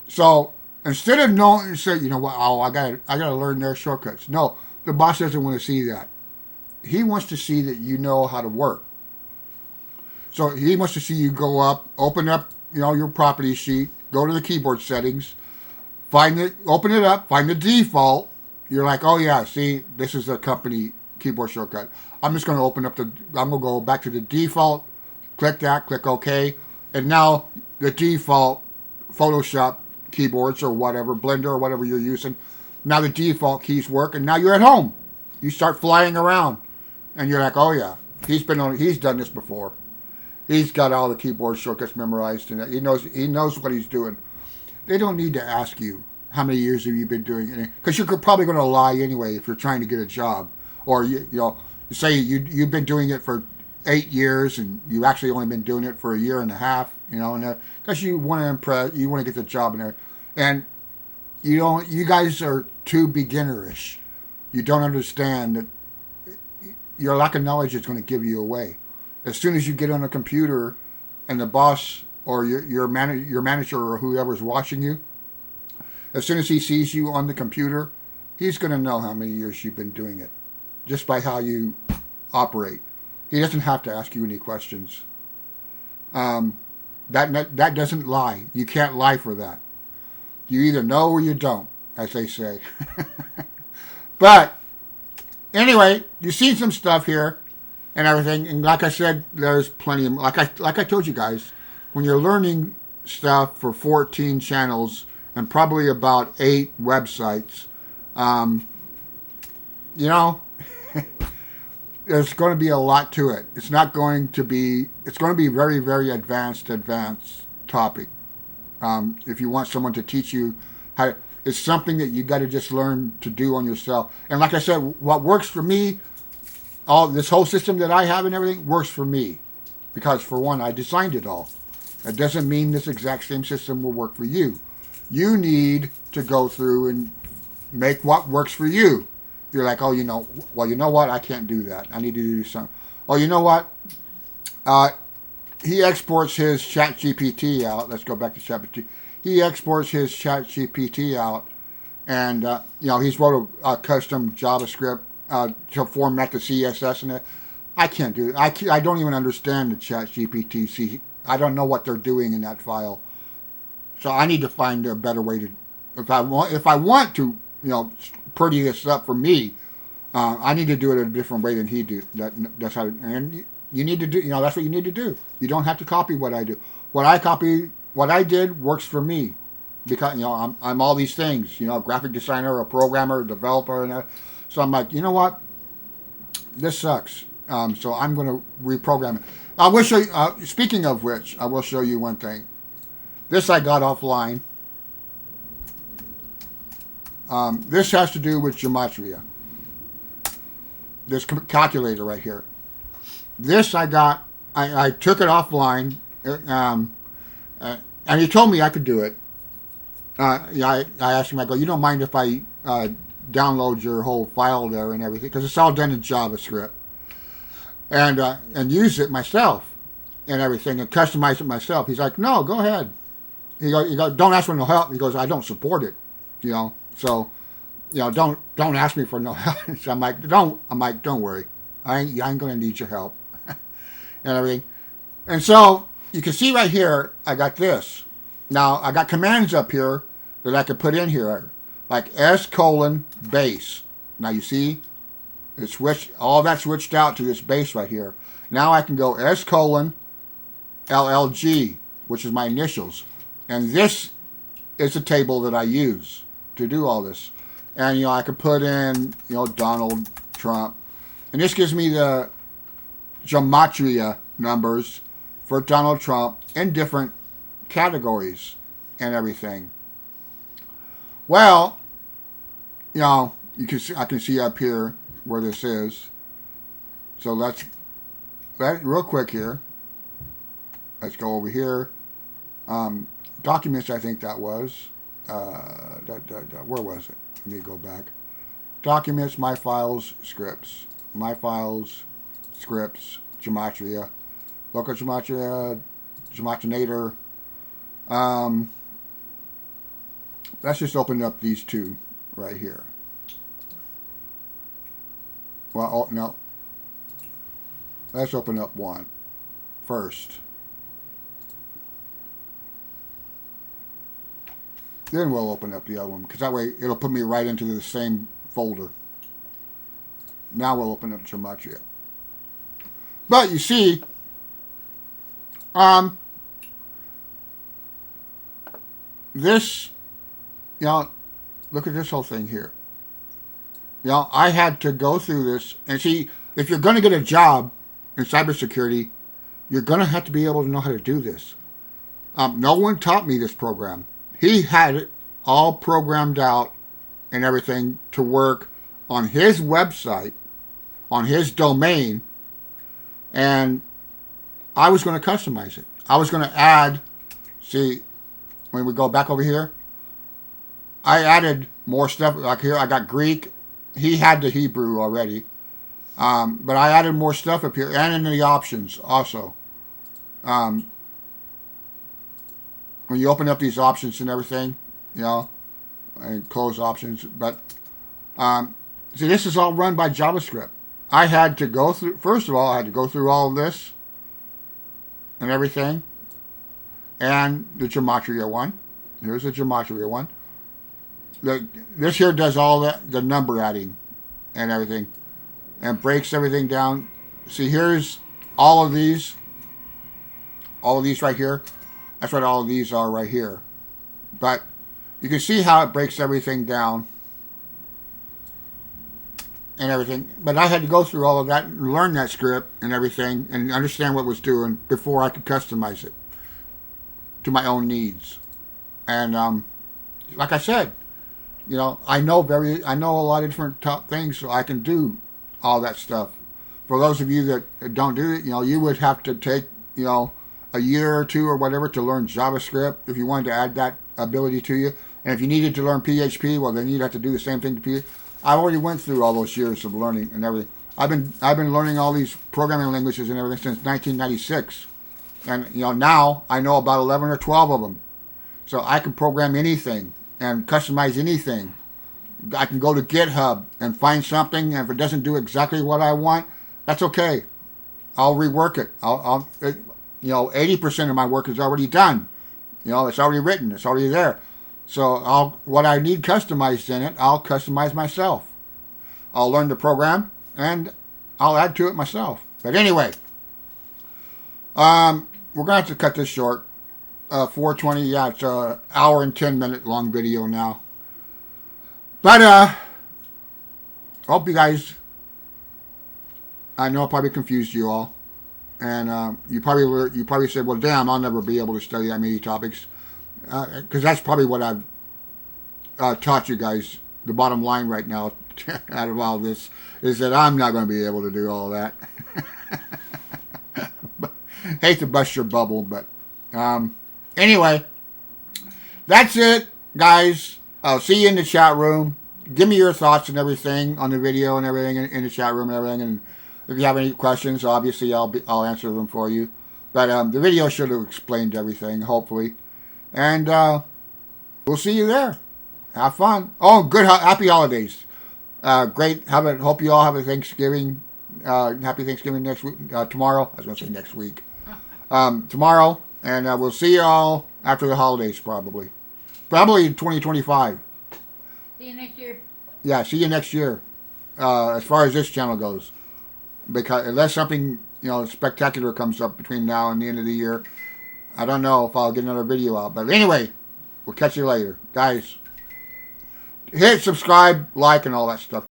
So instead of knowing, say, I gotta learn their shortcuts. No, the boss doesn't want to see that. He wants to see that you know how to work. So he wants to see you go up, open up, your property sheet, go to the keyboard settings, open it up, find the default. You're like, oh yeah, see, this is a company keyboard shortcut. I'm just going to I'm going to go back to the default, click that, click OK, and now the default Photoshop keyboards or whatever, Blender or whatever you're using, now the default keys work, and now you're at home. You start flying around, and you're like, oh yeah, he's done this before. He's got all the keyboard shortcuts memorized, and he knows what he's doing. They don't need to ask you how many years have you been doing it, because you're probably going to lie anyway if you're trying to get a job, or you say you've been doing it for 8 years and you've actually only been doing it for a year and a half, and because you want to impress, you want to get the job in there, and you guys are too beginnerish. You don't understand that your lack of knowledge is going to give you away. As soon as you get on a computer, and the boss or your manager or whoever's watching you, as soon as he sees you on the computer, he's going to know how many years you've been doing it, just by how you operate. He doesn't have to ask you any questions. That doesn't lie. You can't lie for that. You either know or you don't, as they say. But Anyway, you've seen some stuff here and everything, and like I said, there's plenty of like I told you guys, when you're learning stuff for 14 channels and probably about 8 websites, um, you know, there's going to be a lot to it. It's not going to be. It's going to be very, very advanced topic. If you want someone to teach you how, it's something that you got to just learn to do on yourself. And like I said, what works for me, all this whole system that I have and everything works for me, because for one, I designed it all. That doesn't mean this exact same system will work for you. You need to go through and make what works for you. You're like, oh, well, you know what? I can't do that. I need to do something. Oh, you know what? Uh, he exports his Chat GPT out. Let's go back to Chat GPT. He exports his Chat GPT out, and he's wrote a custom JavaScript to format the CSS in it. I can't do it. I don't even understand the Chat GPT. See, I don't know what they're doing in that file. So I need to find a better way to, if I want to, pretty this up for me, I need to do it a different way than he do. That's how, and you need to do, that's what you need to do. You don't have to copy what I do. What I did works for me, because I'm all these things, a graphic designer, a programmer, a developer, and so I'm like, you know what, this sucks. So I'm going to reprogram it. I will show you. Speaking of which, I will show you one thing. This I got offline. This has to do with gematria. This calculator right here. This I got. I took it offline, and he told me I could do it. I asked him. I go, you don't mind if I download your whole file there and everything, because it's all done in JavaScript, and use it myself and everything, and customize it myself. He's like, no, go ahead. He goes, don't ask for no help. He goes, I don't support it, So, don't ask me for no help. So I'm like, don't worry. I ain't gonna need your help, and everything. And so you can see right here, I got this. Now I got commands up here that I could put in here, like s:\base. Now you see, it switched. All that switched out to this base right here. Now I can go s:\LLG, which is my initials. And this is a table that I use to do all this. And, I could put in, Donald Trump. And this gives me the gematria numbers for Donald Trump in different categories and everything. Well, you can see, I can see up here where this is. So let's real quick here. Let's go over here. Documents, I think that was. Where was it? Let me go back. Documents, my files, scripts. My files, scripts, gematria. Local gematria, gematrinator. Let's just open up these two right here. Well, oh, no. Let's open up one first. Then we'll open up the other one, because that way it'll put me right into the same folder. Now we'll open up gematria. But you see, this, look at this whole thing here. I had to go through this, and see, if you're going to get a job in cybersecurity, you're going to have to be able to know how to do this. No one taught me this program. He had it all programmed out and everything to work on his website, on his domain, and I was going to customize it. I was going to add, see, when we go back over here, I added more stuff. Like here, I got Greek. He had the Hebrew already. But I added more stuff up here, and in the options also. When you open up these options and everything, and close options, but see, this is all run by JavaScript. I had to go through, first of all, I had to go through all of this and everything, and the gematria one. Here's the gematria one. This here does all the number adding and everything. and breaks everything down. See, here's all of these. All of these right here. That's what all of these are right here. But you can see how it breaks everything down and everything. But I had to go through all of that and learn that script and everything and understand what it was doing before I could customize it to my own needs. And like I said, I know a lot of different top things, so I can do all that stuff. For those of you that don't do it, you would have to take a year or two or whatever to learn JavaScript if you wanted to add that ability to you. And if you needed to learn PHP, well, then you'd have to do the same thing to PHP. I already went through all those years of learning and everything. I've been learning all these programming languages and everything since 1996, and now I know about 11 or 12 of them. So I can program anything and customize anything. I can go to GitHub and find something, and if it doesn't do exactly what I want, that's okay. I'll rework it. 80% of my work is already done. It's already written. It's already there. So what I need customized in it, I'll customize myself. I'll learn the program and I'll add to it myself. But anyway, we're gonna have to cut this short. 420. Yeah, it's a hour and 10-minute long video now. But I hope you guys. I know I probably confused you all, and you probably said, "Well, damn, I'll never be able to study that many topics," because that's probably what I've taught you guys. The bottom line right now, out of all this, is that I'm not going to be able to do all that. Hate to bust your bubble, but anyway, that's it, guys. I'll see you in the chat room. Give me your thoughts and everything on the video and everything in the chat room and everything. And if you have any questions, obviously I'll answer them for you. But the video should have explained everything, hopefully. And we'll see you there. Have fun. Oh, good. Happy holidays. Great. Hope you all have a Thanksgiving. Happy Thanksgiving next week. Tomorrow. I was going to say next week. Tomorrow. And we'll see you all after the holidays, probably. Probably in 2025. See you next year. Yeah, see you next year. As far as this channel goes. Because unless something, spectacular comes up between now and the end of the year, I don't know if I'll get another video out. But anyway, we'll catch you later. Guys, hit subscribe, like, and all that stuff.